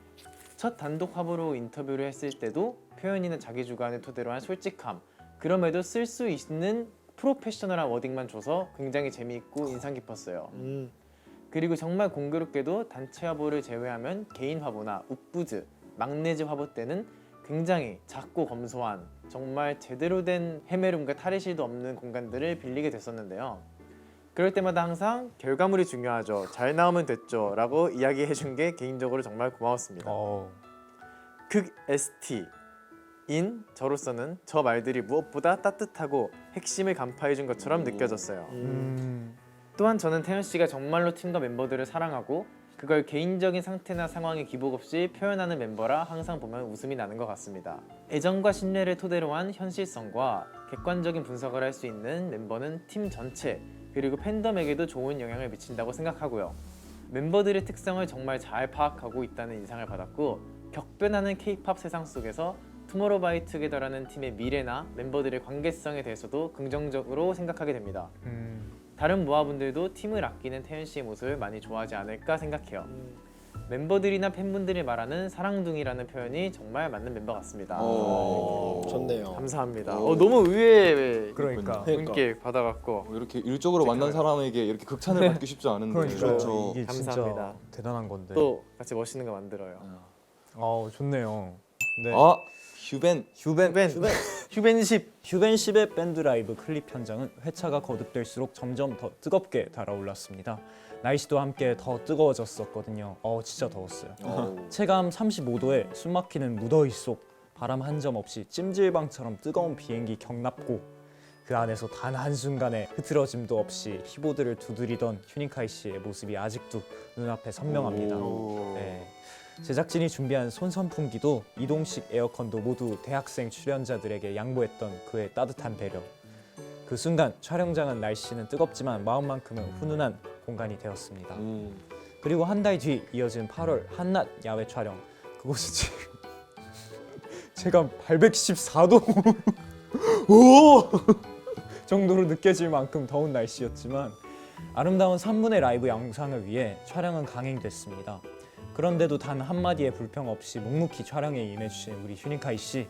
첫 단독 화보로 인터뷰를 했을 때도 표현이나 자기 주관을 토대로 한 솔직함, 그럼에도 쓸 수 있는 프로페셔널한 워딩만 줘서 굉장히 재미있고 인상 깊었어요. 그리고 정말 공교롭게도 단체 화보를 제외하면 개인 화보나 우뿌즈, 막내즈 화보 때는 굉장히 작고 검소한 정말 제대로 된 헤메룸과 탈의실도 없는 공간들을 빌리게 됐었는데요. 그럴 때마다 항상 결과물이 중요하죠. 잘 나오면 됐죠. 라고 이야기해준 게 개인적으로 정말 고마웠습니다. 극 ST인 저로서는 저 말들이 무엇보다 따뜻하고 핵심을 간파해준 것처럼 느껴졌어요. 또한 저는 태연 씨가 정말로 팀과 멤버들을 사랑하고 그걸 개인적인 상태나 상황에 기복 없이 표현하는 멤버라 항상 보면 웃음이 나는 것 같습니다. 애정과 신뢰를 토대로 한 현실성과 객관적인 분석을 할 수 있는 멤버는 팀 전체 그리고 팬덤에게도 좋은 영향을 미친다고 생각하고요. 멤버들의 특성을 정말 잘 파악하고 있다는 인상을 받았고 격변하는 K-팝 세상 속에서 투모로우바이투게더라는 팀의 미래나 멤버들의 관계성에 대해서도 긍정적으로 생각하게 됩니다. 다른 모아분들도 팀을 아끼는 태연 씨의 모습을 많이 좋아하지 않을까 생각해요. 멤버들이나 팬분들이 말하는 사랑둥이라는 표현이 정말 맞는 멤버 같습니다. 좋네요. 감사합니다. 너무 의외의 그러니까. 분께 받아갖고 이렇게 일적으로 만난 사람에게 이렇게 극찬을 받기 쉽지 않은데. 그러니까 이게 감사합니다. 진짜 대단한 건데. 또 같이 멋있는 거 만들어요. 좋네요. 네. 휴벤십의 밴드 라이브 클립 현장은 회차가 거듭될수록 점점 더 뜨겁게 달아올랐습니다. 날씨도 함께 더 뜨거워졌었거든요. 진짜 더웠어요. 체감 35도에 숨막히는 무더위 속 바람 한 점 없이 찜질방처럼 뜨거운 비행기 경납고 그 안에서 단 한순간의 흐트러짐도 없이 키보드를 두드리던 휴닝카이 씨의 모습이 아직도 눈앞에 선명합니다. 네. 제작진이 준비한 손선풍기도 이동식 에어컨도 모두 대학생 출연자들에게 양보했던 그의 따뜻한 배려. 그 순간 촬영장은 날씨는 뜨겁지만 마음만큼은 훈훈한 공간이 되었습니다. 그리고 한 달 뒤 이어진 8월 한낮 야외 촬영. 그곳은 지금 제가 814도 정도로 느껴질 만큼 더운 날씨였지만 아름다운 3분의 라이브 영상을 위해 촬영은 강행됐습니다. 그런데도 단 한마디의 불평 없이 묵묵히 촬영에 임해주신 우리 휴닝카이 씨.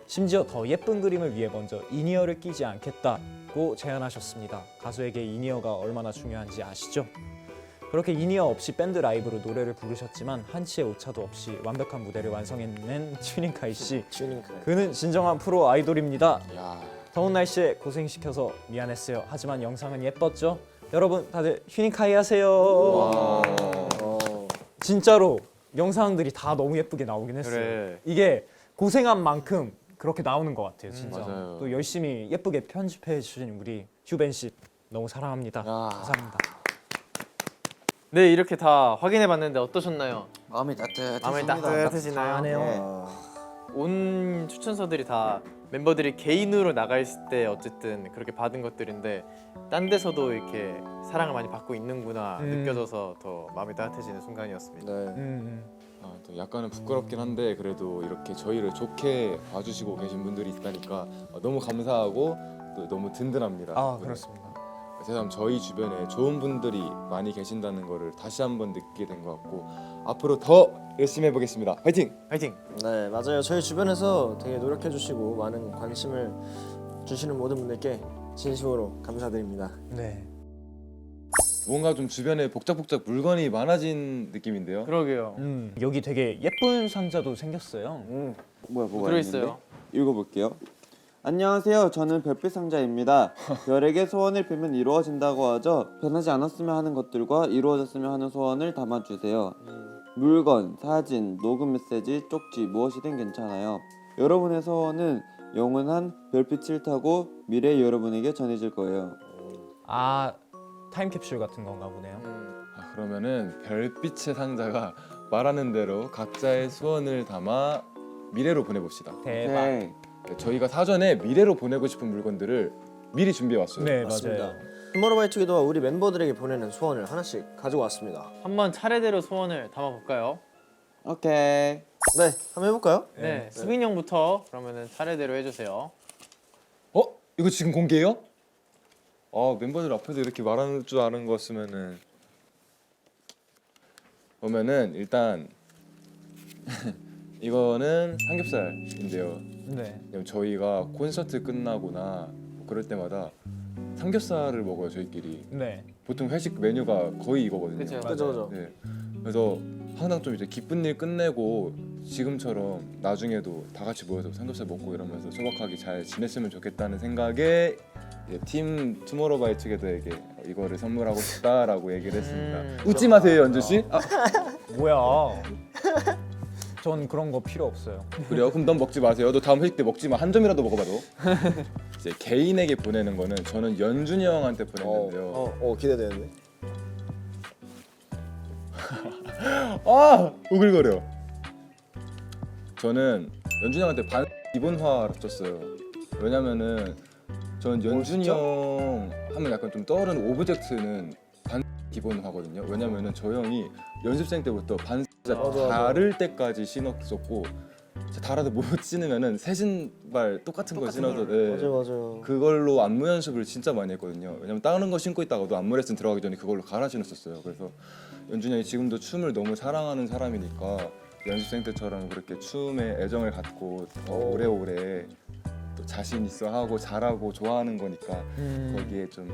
심지어 더 예쁜 그림을 위해 먼저 이니어를 끼지 않겠다고 제안하셨습니다. 가수에게 이니어가 얼마나 중요한지 아시죠? 그렇게 이니어 없이 밴드 라이브로 노래를 부르셨지만 한치의 오차도 없이 완벽한 무대를 완성해낸 휴닝카이 씨. 그는 진정한 프로 아이돌입니다. 더운 날씨에 고생시켜서 미안했어요. 하지만 영상은 예뻤죠? 여러분 다들 휴닝카이 하세요. 진짜로 영상들이 다 너무 예쁘게 나오긴 했어요. 그래. 이게 고생한 만큼 그렇게 나오는 것 같아요. 진짜. 맞아요. 또 열심히 예쁘게 편집해 주신 우리 휴벤 씨 너무 사랑합니다. 감사합니다. 네, 이렇게 다 확인해 봤는데 어떠셨나요? 마음이 따뜻해집니다. 마음이 따뜻해지나요? 잘하네요. 온 추천서들이 다 멤버들이 개인으로 나가 있을 때 어쨌든 그렇게 받은 것들인데 딴 데서도 이렇게 사랑을 많이 받고 있는구나 느껴져서 더 마음이 따뜻해지는 순간이었습니다. 네. 또 약간은 부끄럽긴 한데 그래도 이렇게 저희를 좋게 봐주시고 계신 분들이 있다니까 너무 감사하고 또 너무 든든합니다. 아 그렇습니다. 새삼 저희 주변에 좋은 분들이 많이 계신다는 거를 다시 한번 느끼게 된 것 같고 앞으로 더 열심히 해보겠습니다. 화이팅! 화이팅! 네, 맞아요. 저희 주변에서 되게 노력해 주시고 많은 관심을 주시는 모든 분들께 진심으로 감사드립니다. 네. 뭔가 좀 주변에 복작복작 물건이 많아진 느낌인데요. 그러게요. 여기 되게 예쁜 상자도 생겼어요. 뭐가 들어있어요. 있는데? 읽어볼게요. 안녕하세요. 저는 별빛 상자입니다. 별에게 소원을 빌면 이루어진다고 하죠. 변하지 않았으면 하는 것들과 이루어졌으면 하는 소원을 담아주세요. 물건, 사진, 녹음 메시지, 쪽지 무엇이든 괜찮아요. 여러분의 소원은 영원한 별빛을 타고 미래의 여러분에게 전해질 거예요. 아 타임캡슐 같은 건가 보네요. 그러면은 별빛의 상자가 말하는 대로 각자의 소원을 담아 미래로 보내봅시다. 대박. 오케이. 저희가 사전에 미래로 보내고 싶은 물건들을 미리 준비해 왔어요. 네 맞습니다. 맞아요. 투모로우바이투게더와 우리 멤버들에게 보내는 소원을 하나씩 가지고 왔습니다. 한번 차례대로 소원을 담아볼까요? 오케이. 네, 한번 해볼까요? 네, 수빈 형부터 그러면은 차례대로 해주세요. 이거 지금 공개해요? 멤버들 앞에서 이렇게 말하는 줄 아는 거였으면은 그러면은 일단 이거는 삼겹살인데요. 네. 왜냐면 저희가 콘서트 끝나거나 뭐 그럴 때마다 삼겹살을 먹어요 저희끼리. 네. 보통 회식 메뉴가 거의 이거거든요. 그쵸. 그죠. 네. 그래서 항상 좀 이제 기쁜 일 끝내고 지금처럼 나중에도 다 같이 모여서 삼겹살 먹고 이러면서 소박하게 잘 지냈으면 좋겠다는 생각에 이제 팀 투모로우바이투게더에게 이거를 선물하고 싶다라고 얘기를 했습니다. 웃지 마세요 연주 씨. 뭐야? 전 그런 거 필요 없어요. 그래요? 그럼 넌 먹지 마세요. 너 다음 회식 때 먹지 마. 한 점이라도 먹어봐도. 이제 개인에게 보내는 거는 저는 연준이 형한테 보냈는데요. 기대되는데. 오글거려. 저는 연준이 형한테 반 기본화를 줬어요. 왜냐면은 저는 연준이 형 하면 약간 좀 떠오르는 오브젝트는 반 기본화거든요. 왜냐면은 저 형이 연습생 때부터 반 진짜 다를 때까지 신었었고 달아도 못 신으면은 새 신발 똑같은 거 신어서 맞아요. 그걸로 안무 연습을 진짜 많이 했거든요. 왜냐면 다른 거 신고 있다가도 안무 레슨 들어가기 전에 그걸로 갈아 신었었어요. 그래서 연준이 형이 지금도 춤을 너무 사랑하는 사람이니까 연습생 때처럼 그렇게 춤에 애정을 갖고 더 오래오래 또 자신 있어 하고 잘하고 좋아하는 거니까 거기에 좀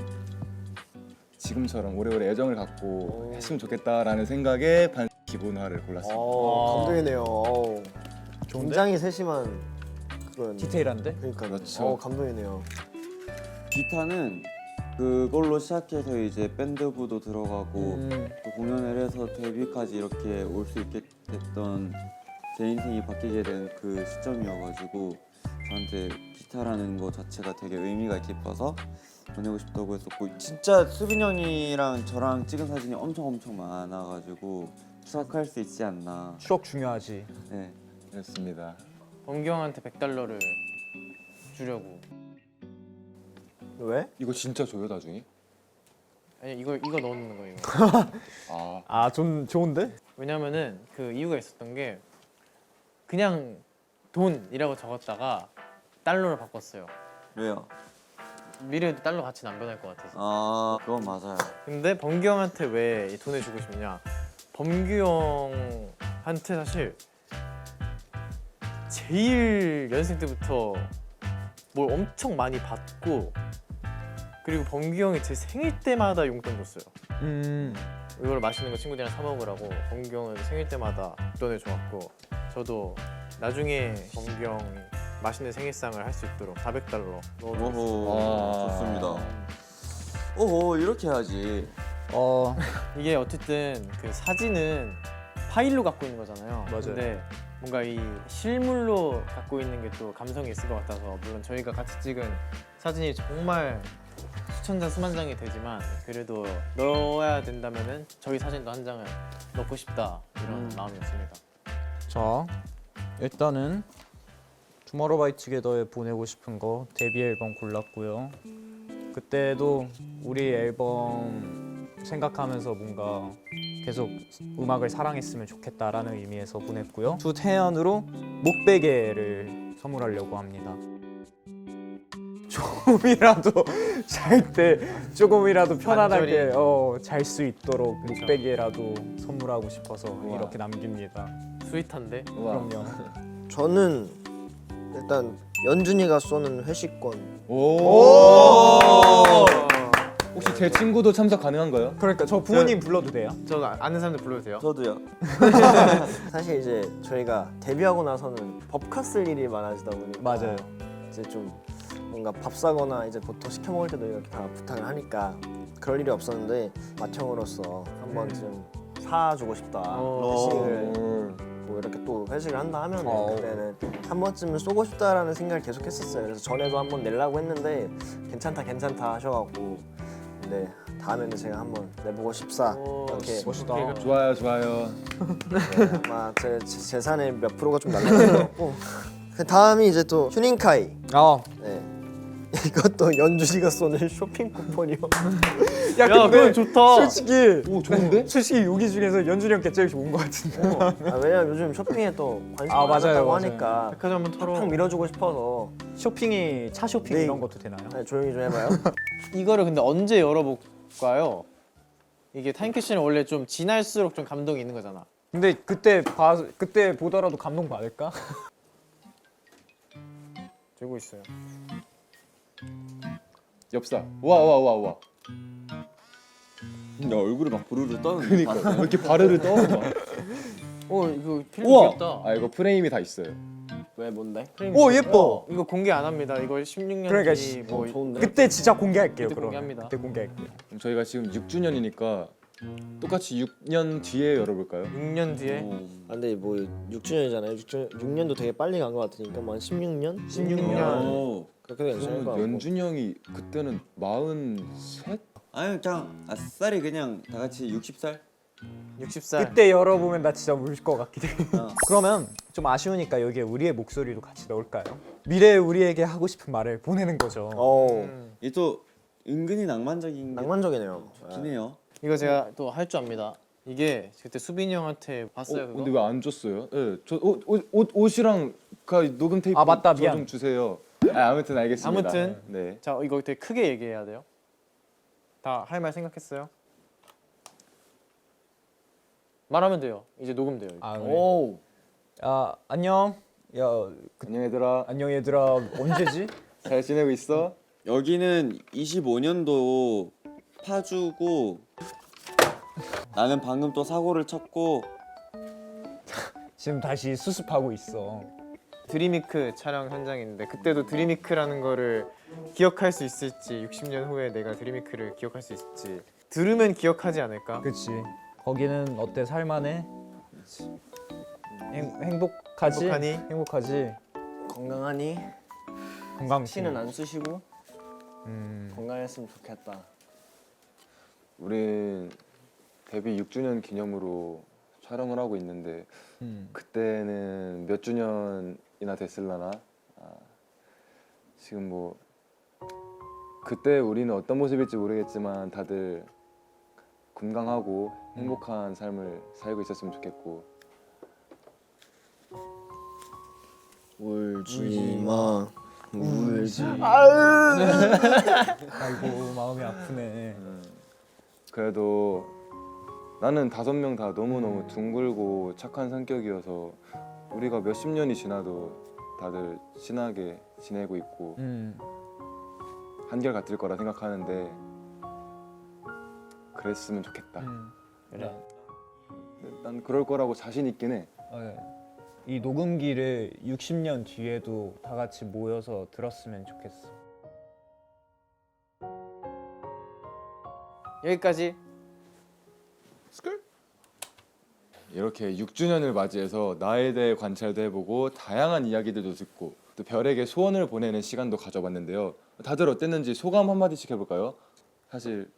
지금처럼 오래오래 애정을 갖고 했으면 좋겠다라는 생각에 반 기본화를 골랐습니다. 감동이네요. 굉장히 세심한 그런 디테일한데? 그러니까 그렇죠. 감동이네요. 기타는 그걸로 시작해서 이제 밴드부도 들어가고 또 공연을 해서 데뷔까지 이렇게 올 수 있게 됐던 제 인생이 바뀌게 된 그 시점이어가지고 저한테 기타라는 거 자체가 되게 의미가 깊어서 보내고 싶다고 했었고 진짜 수빈 형이랑 저랑 찍은 사진이 엄청 많아가지고 추억할 수 있지 않나. 추억 중요하지. 네. 그렇습니다. 범기 형한테 $100를 주려고. 왜? 이거 진짜 줘요 나중에? 아니 이거 넣는 거 이거. 좀 좋은데? 왜냐면은 그 이유가 있었던 게 그냥 돈이라고 적었다가 달러로 바꿨어요. 왜요? 미래에도 달러 가치는 안 변할 것 같아서. 아 그건 맞아요. 근데 범규 형한테 왜 이 돈을 주고 싶냐? 범규 형한테 사실 제일 연습생 때부터 뭘 엄청 많이 받고 그리고 범규 형이 제 생일 때마다 용돈 줬어요. 이걸 맛있는 거 친구들이랑 사 먹으라고 범규 형은 생일 때마다 용돈을 줘왔고 저도 나중에 범규 형이 맛있는 생일상을 할 수 있도록 $400 오호 좋습니다. 오호 이렇게 해야지. 이게 어쨌든 그 사진은 파일로 갖고 있는 거잖아요. 맞아요. 근데 뭔가 이 실물로 갖고 있는 게 또 감성이 있을 것 같아서 물론 저희가 같이 찍은 사진이 정말 수천 장 수만 장이 되지만 그래도 넣어야 된다면은 저희 사진도 한 장을 넣고 싶다 이런 마음이었습니다. 자, 일단은 투모로우바이투게더에 보내고 싶은 거 데뷔 앨범 골랐고요. 그때도 우리 앨범 생각하면서 뭔가 계속 음악을 사랑했으면 좋겠다라는 의미에서 보냈고요. 두 태연으로 목베개를 선물하려고 합니다. 조금이라도 잘 때 조금이라도 편안하게 잘 수 있도록 목베개라도 선물하고 싶어서 이렇게 남깁니다. 스윗한데? 그럼요. 저는 일단 연준이가 쏘는 회식권. 혹시 제 친구도 참석 가능한가요? 그러니까 저 부모님 불러도 돼요? 저 아는 사람들 불러도 돼요? 저도요. 사실 이제 저희가 데뷔하고 나서는 법카 쓸 일이 많아지다 보니까 맞아요. 이제 좀 뭔가 밥 사거나 이제 보통 시켜 먹을 때도 이렇게 다 부탁을 하니까 그럴 일이 없었는데 맏형으로서 한 번쯤 사주고 싶다. 회식을 뭐 이렇게 또 회식을 한다 하면 그때는 한 번쯤은 쏘고 싶다라는 생각을 계속 했었어요. 그래서 전에도 한 번 내려고 했는데 괜찮다 하셔갖고 근데 다음에는 제가 한번 내보고 싶사 이렇게 멋있다. 좋아요. 아마 제 재산의 몇 프로가 좀 날라갈 것 같고 그 다음이 이제 또 휴닝카이. 네. 이것도 연준이가 쏘는 쇼핑 쿠폰이요. 야, 근데 그건 좋다. 솔직히 오 좋은데? 솔직히 여기 중에서 연준이 형께 제일 좋은 것 같은데. 왜냐면 요즘 쇼핑에 또 관심 맞아요, 많다고 맞아요. 하니까 백화점 한번 털어. 팍 밀어주고 싶어서 쇼핑이 차 쇼핑 네. 이런 것도 되나요? 조용히 좀 해봐요. 이거를 근데 언제 열어볼까요? 이게 타임캐치는 원래 좀 지날수록 좀 감동이 있는 거잖아. 근데 그때 보더라도 감동 받을까? 들고 있어요. 엽사. 와. 근데 얼굴이 막 부르르 떠는. 그러니까 왜 이렇게 바르르 떠? 막. 이거 필름 우와. 귀엽다. 아 이거 프레임이 다 있어요. 왜 뭔데? 오 예뻐. 이거 공개 안 합니다. 이거 16년 그러니까 뒤 뭐 좋은데? 그때 진짜 공개할게요. 그때 그럼. 공개합니다. 그때 공개할게요. 그럼 저희가 지금 6주년이니까 똑같이 6년 뒤에 열어볼까요? 6년 뒤에 근데 뭐 6주년이잖아요. 6년도 되게 빨리 간 것 같으니까 뭐 한 16년? 16년. 오. 그렇게 괜찮을 것 그러면 같고. 연준이 형이 그때는 43? 아니 그냥 아싸리 그냥 다 같이 60살? 60살. 그때 열어보면 나 진짜 울 것 같기도 해. 어. 그러면 좀 아쉬우니까 여기에 우리의 목소리도 같이 넣을까요? 미래의 우리에게 하고 싶은 말을 보내는 거죠. 이게 또 은근히 낭만적인 게 낭만적이네요. 좋긴 해요. 이거 제가 또 할 줄 압니다. 이게 그때 수빈이 형한테 봤어요. 그거? 근데 왜 안 줬어요? 네, 저 옷이랑 그 녹음 테이프 아, 맞다, 저 미안. 좀 주세요. 아무튼 알겠습니다. 아무튼. 네. 자 이거 되게 크게 얘기해야 돼요. 다 할 말 생각했어요? 말하면 돼요. 이제 녹음돼요. 이제. 아, 그래. 오. 안녕. 야, 안녕 얘들아. 안녕 얘들아. 언제지? 잘 지내고 있어? 여기는 25년도 파주고 나는 방금 또 사고를 쳤고 지금 다시 수습하고 있어. 드림위크 촬영 현장인데 그때도 드림위크라는 거를 기억할 수 있을지 60년 후에 내가 드림위크를 기억할 수 있을지 들으면 기억하지 않을까? 그렇지. 거기는 어때? 살만해? 행복하지? 행복하니? 행복하지? 건강하니? 건강시. 티는 안 쓰시고 건강했으면 좋겠다. 우린 데뷔 6주년 기념으로 촬영을 하고 있는데 그때는 몇 주년이나 됐을라나? 지금 뭐 그때 우리는 어떤 모습일지 모르겠지만 다들 건강하고 행복한 삶을 살고 있었으면 좋겠고 울지 마. 울지. 아이고 마음이 아프네. 그래도 나는 5명 다 너무너무 둥글고 착한 성격이어서 우리가 몇십 년이 지나도 다들 친하게 지내고 있고 한결같을 거라 생각하는데 그랬으면 좋겠다. 그래. 난 그럴 거라고 자신 있긴 해. 이 녹음기를 60년 뒤에도 다 같이 모여서 들었으면 좋겠어. 여기까지. 이렇게 6주년을 맞이해서 나에 대해 관찰도 해보고 다양한 이야기들도 듣고 또 별에게 소원을 보내는 시간도 가져봤는데요. 다들 어땠는지 소감 한마디씩 해볼까요? 사실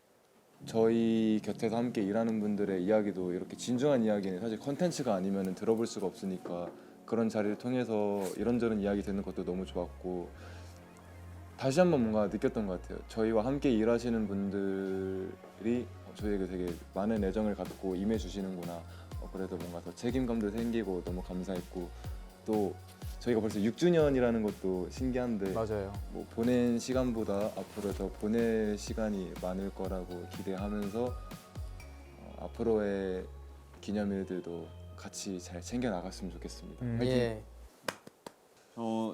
저희 곁에서 함께 일하는 분들의 이야기도 이렇게 진중한 이야기는 사실 컨텐츠가 아니면 들어볼 수가 없으니까 그런 자리를 통해서 이런저런 이야기 되는 것도 너무 좋았고 다시 한번 뭔가 느꼈던 것 같아요. 저희와 함께 일하시는 분들이 저희에게 되게 많은 애정을 갖고 임해주시는구나. 그래서 뭔가 더 책임감도 생기고 너무 감사했고 또 저희가 벌써 6주년이라는 것도 신기한데 맞아요. 뭐 보낸 시간보다 앞으로 더 보낼 시간이 많을 거라고 기대하면서 앞으로의 기념일들도 같이 잘 챙겨 나갔으면 좋겠습니다. 화이팅! 예.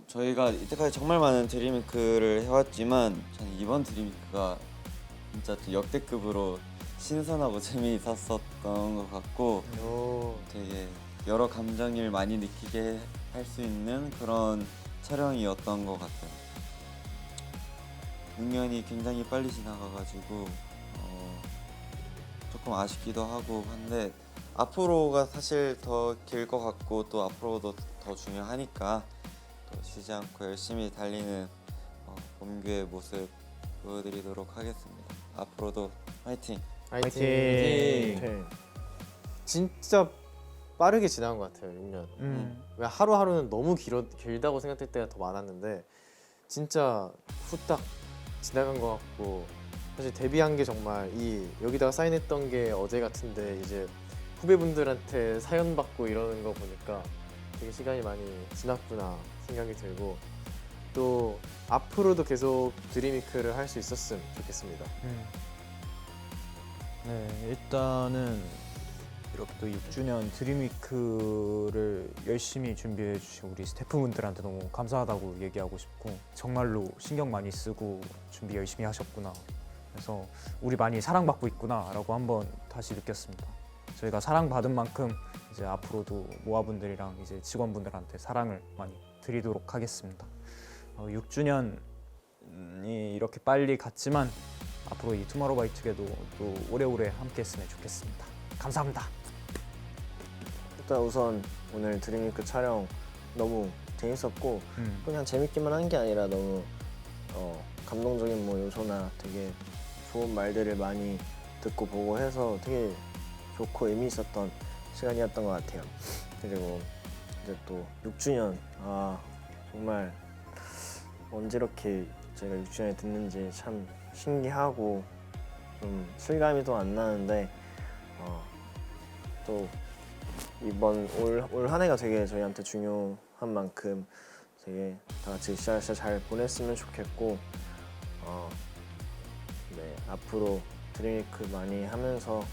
저희가 이때까지 정말 많은 드림위크를 해왔지만 저는 이번 드림위크가 진짜 역대급으로 신선하고 재미있었던 것 같고 되게 여러 감정을 많이 느끼게 할 수 있는 그런 촬영이었던 것 같아요. 6년이 굉장히 빨리 지나가가지고 조금 아쉽기도 하고 한데 앞으로가 사실 더 길 것 같고 또 앞으로도 더 중요하니까 또 쉬지 않고 열심히 달리는 범규의 모습 보여드리도록 하겠습니다. 앞으로도 화이팅! 화이팅. 네. 진짜 빠르게 지나간 것 같아요. 6년. 왜 하루하루는 너무 길다고 생각할 때가 더 많았는데 진짜 후딱 지나간 것 같고 사실 데뷔한 게 정말 여기다가 사인했던 게 어제 같은데 이제 후배분들한테 사연 받고 이러는 거 보니까 되게 시간이 많이 지났구나 생각이 들고 또 앞으로도 계속 드림위크를 할 수 있었으면 좋겠습니다. 네, 일단은 이렇게 또 6주년 드림위크를 열심히 준비해 주신 우리 스태프분들한테 너무 감사하다고 얘기하고 싶고 정말로 신경 많이 쓰고 준비 열심히 하셨구나. 그래서 우리 많이 사랑받고 있구나 라고 한번 다시 느꼈습니다. 저희가 사랑받은 만큼 이제 앞으로도 모아분들이랑 이제 직원분들한테 사랑을 많이 드리도록 하겠습니다. 6주년이 이렇게 빨리 갔지만 앞으로 이 투모로우바이투게더 또 오래오래 함께 했으면 좋겠습니다. 감사합니다. 일단 우선 오늘 드림위크 촬영 너무 재밌었고 그냥 재밌기만 한 게 아니라 너무 감동적인 뭐 요소나 되게 좋은 말들을 많이 듣고 보고 해서 되게 좋고 의미 있었던 시간이었던 것 같아요. 그리고 이제 또 6주년 정말 언제 이렇게 저희가 6주년에 됐는지 참 신기하고 좀 실감이 또 안 나는데 또 이번 올 한 해가 되게 저희한테 중요한 만큼 되게 다 같이 진짜 잘 보냈으면 좋겠고 네, 앞으로 드림위크 많이 하면서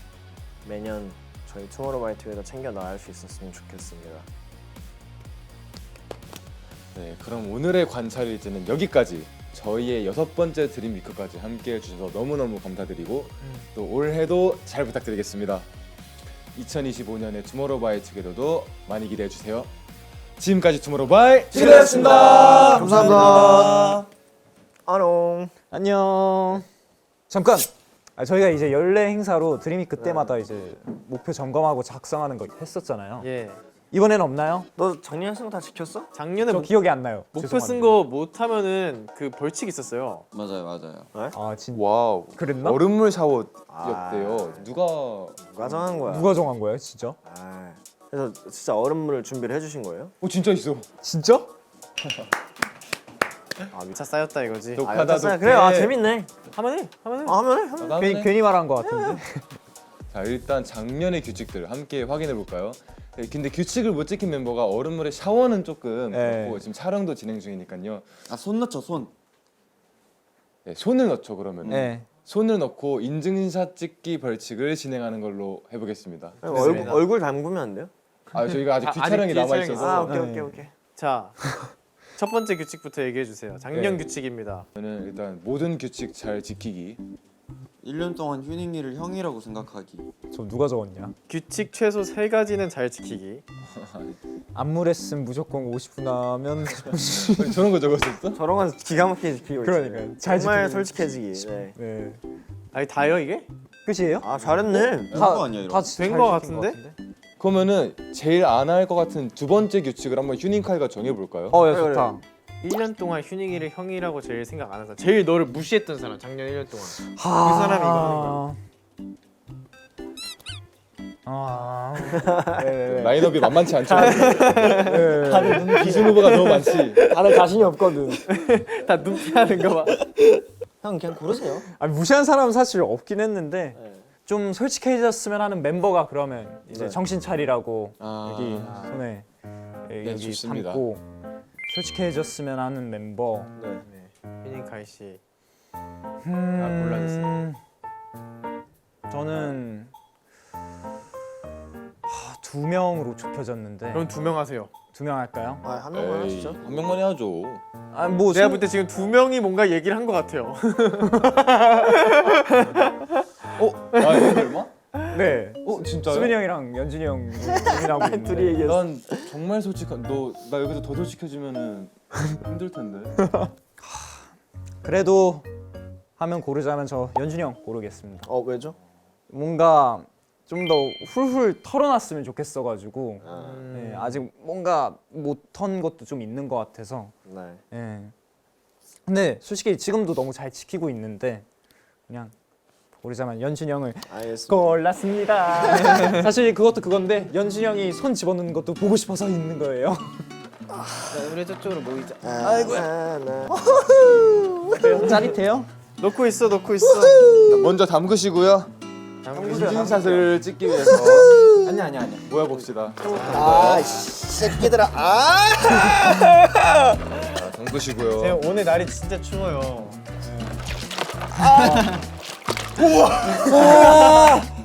매년 저희 투모로우바이투게더 챙겨 나갈 수 있었으면 좋겠습니다. 네, 그럼 오늘의 관찰 일지는 여기까지. 저희의 6번째 드림위크까지 함께 해주셔서 너무너무 감사드리고 또 올해도 잘 부탁드리겠습니다. 2025년의 투모로우바이투게더도 많이 기대해주세요. 지금까지 투모로우바이투게더였습니다. 감사합니다. 안녕. 안녕. 잠깐. 저희가 이제 연례 행사로 드림위크 때마다 이제 목표 점검하고 작성하는 거 했었잖아요. 예. 이번에는 없나요? 너 작년에 쓴 거 다 지켰어? 작년에 저 기억이 안 나요. 목표 죄송합니다. 쓴 거 못하면은 그 벌칙 있었어요. 맞아요. 아 진짜 와우. 그랬나? 얼음물 샤워였대요. 누가 정한 거야? 누가 정한 거예요, 진짜? 그래서 진짜 얼음물을 준비를 해주신 거예요? 진짜 있어. 진짜? 미차 쌓였다 이거지. 독하다. 그래, 재밌네. 하면 해. 하면 해. 괜히 말한 것 같은데. 자, 일단 작년의 규칙들 함께 확인해 볼까요? 네, 근데 규칙을 못 지킨 멤버가 얼음물에 샤워는 조금 그렇고 지금 촬영도 진행 중이니까요. 손 넣죠, 손. 네, 손을 넣죠 그러면. 네. 손을 넣고 인증샷 찍기 벌칙을 진행하는 걸로 해보겠습니다. 얼굴 담그면 안 돼요? 저희가 아직 아직 뒤촬영이 뒤에 남아 있어서. 촬영이 오케이. 자, 첫 번째 규칙부터 얘기해 주세요. 작년 규칙입니다. 저는 일단 모든 규칙 잘 지키기. 1년 동안 휴닝이를 형이라고 생각하기. 저 누가 적었냐? 규칙 최소 3가지는 잘 지키기. 안무 레슨 무조건 50분 하면 저런 거 적었었어? 저런 건 기가 막히게 지키고 그러니까요. 있어요. 잘 정말 지키고 솔직해지기. 네. 네. 아니 다요 이게? 끝이에요? 잘했네. 거 아니야 이런 다 거. 된 잘 거 지킨 같은데? 그러면은 제일 안 할 것 같은 두 번째 규칙을 한번 휴닝카이가 정해볼까요? 야, 그래, 좋다. 1년 동안 휴닝이를 형이라고 제일 생각 안 한 사람. 제일 너를 무시했던 사람. 작년 1년 동안. 그 사람이 이거 하는 거야. 라인업이 만만치 않죠. 다들 눈 기준 후보가 너무 많지. 다들 자신이 없거든. 다 눈피하는 거 봐. 형 그냥 고르세요. 아니, 무시한 사람은 사실 없긴 했는데 네. 좀 솔직해졌으면 하는 멤버가 그러면 이제 네. 정신 차리라고 아. 여기 손에 여기 좋습니다. 담고 솔직해졌으면 하는 멤버. 네. 휴닝카이 씨. 골라주세요. 저는 2명으로 좁혀졌는데 그럼 2명 하세요. 2명 할까요? 한 명만 에이, 하시죠. 한 명만 해야죠. 아, 뭐 내가 볼 때 지금 2명이 뭔가 얘기를 한 것 같아요. 아, 이거 얼마? 네. 진짜요? 수빈이 형이랑 연준이 형 고민하고 있는데. 둘이 얘기했어. 난 정말 솔직한 나 여기서 더 솔직해지면은 힘들 텐데. 그래도 하면 고르자면 저 연준이 형 고르겠습니다. 왜죠? 뭔가 좀 더 훌훌 털어놨으면 좋겠어가지고 네, 아직 뭔가 못 턴 것도 좀 있는 것 같아서. 네. 네. 근데 솔직히 지금도 너무 잘 지키고 있는데 그냥 고르자면 연준이 형을 알겠습니다. 골랐습니다. 사실 그것도 그건데 연준이 형이 손 집어넣는 것도 보고 싶어서 있는 거예요. 자, 우리 저쪽으로 모이자. 그래요? 짜릿해요? 놓고 있어. 먼저 담그시고요. 인증샷을 찍기 위해서 아니야. 모여봅시다. 새끼들아. 자, 담그시고요. 제가 오늘 날이 진짜 추워요.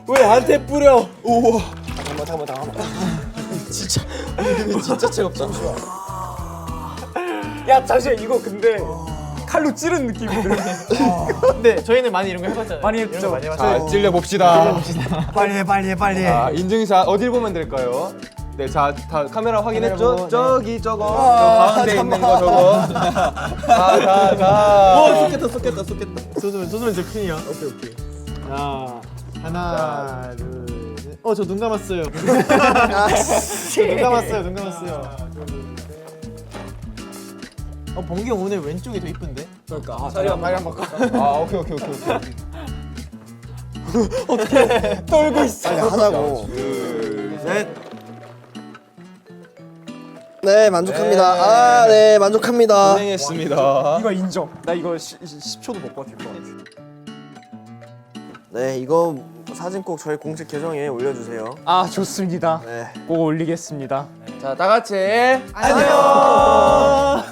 왜 나한테 뿌려? 우와. 잠깐만. 진짜 차갑다. 야 잠시만 이거 근데 칼로 찌른 느낌이 들어. 근데 저희는 많이 이런 거 해봤잖아요. 많이 이런 했죠. 거 많이 해봤어요. 자, 찔려봅시다. 빨리. 자, 인증샷 어딜 보면 될까요? 네, 자, 다 카메라 확인했죠? 저기 저거 저 가운데 있는 거 저거. 가. 쏟겠다. 손으면 제 핀이야. 오케이. 자, 하나, 둘, 셋. 저 눈 감았어요. 눈 감았어요. 범기 형 오늘 왼쪽이 더 이쁜데? 그러니까 빨리 한번 바꿔. 오케이. 떨고 있어. 빨리 하자고. 둘, 셋. 네, 만족합니다. 네, 만족합니다. 고생했습니다. 이거 인정. 나 이거 10초도 못 버틸 것 같아. 네, 이거 사진 꼭 저희 공식 계정에 올려주세요. 아 좋습니다. 네. 꼭 올리겠습니다. 자, 다 같이 안녕.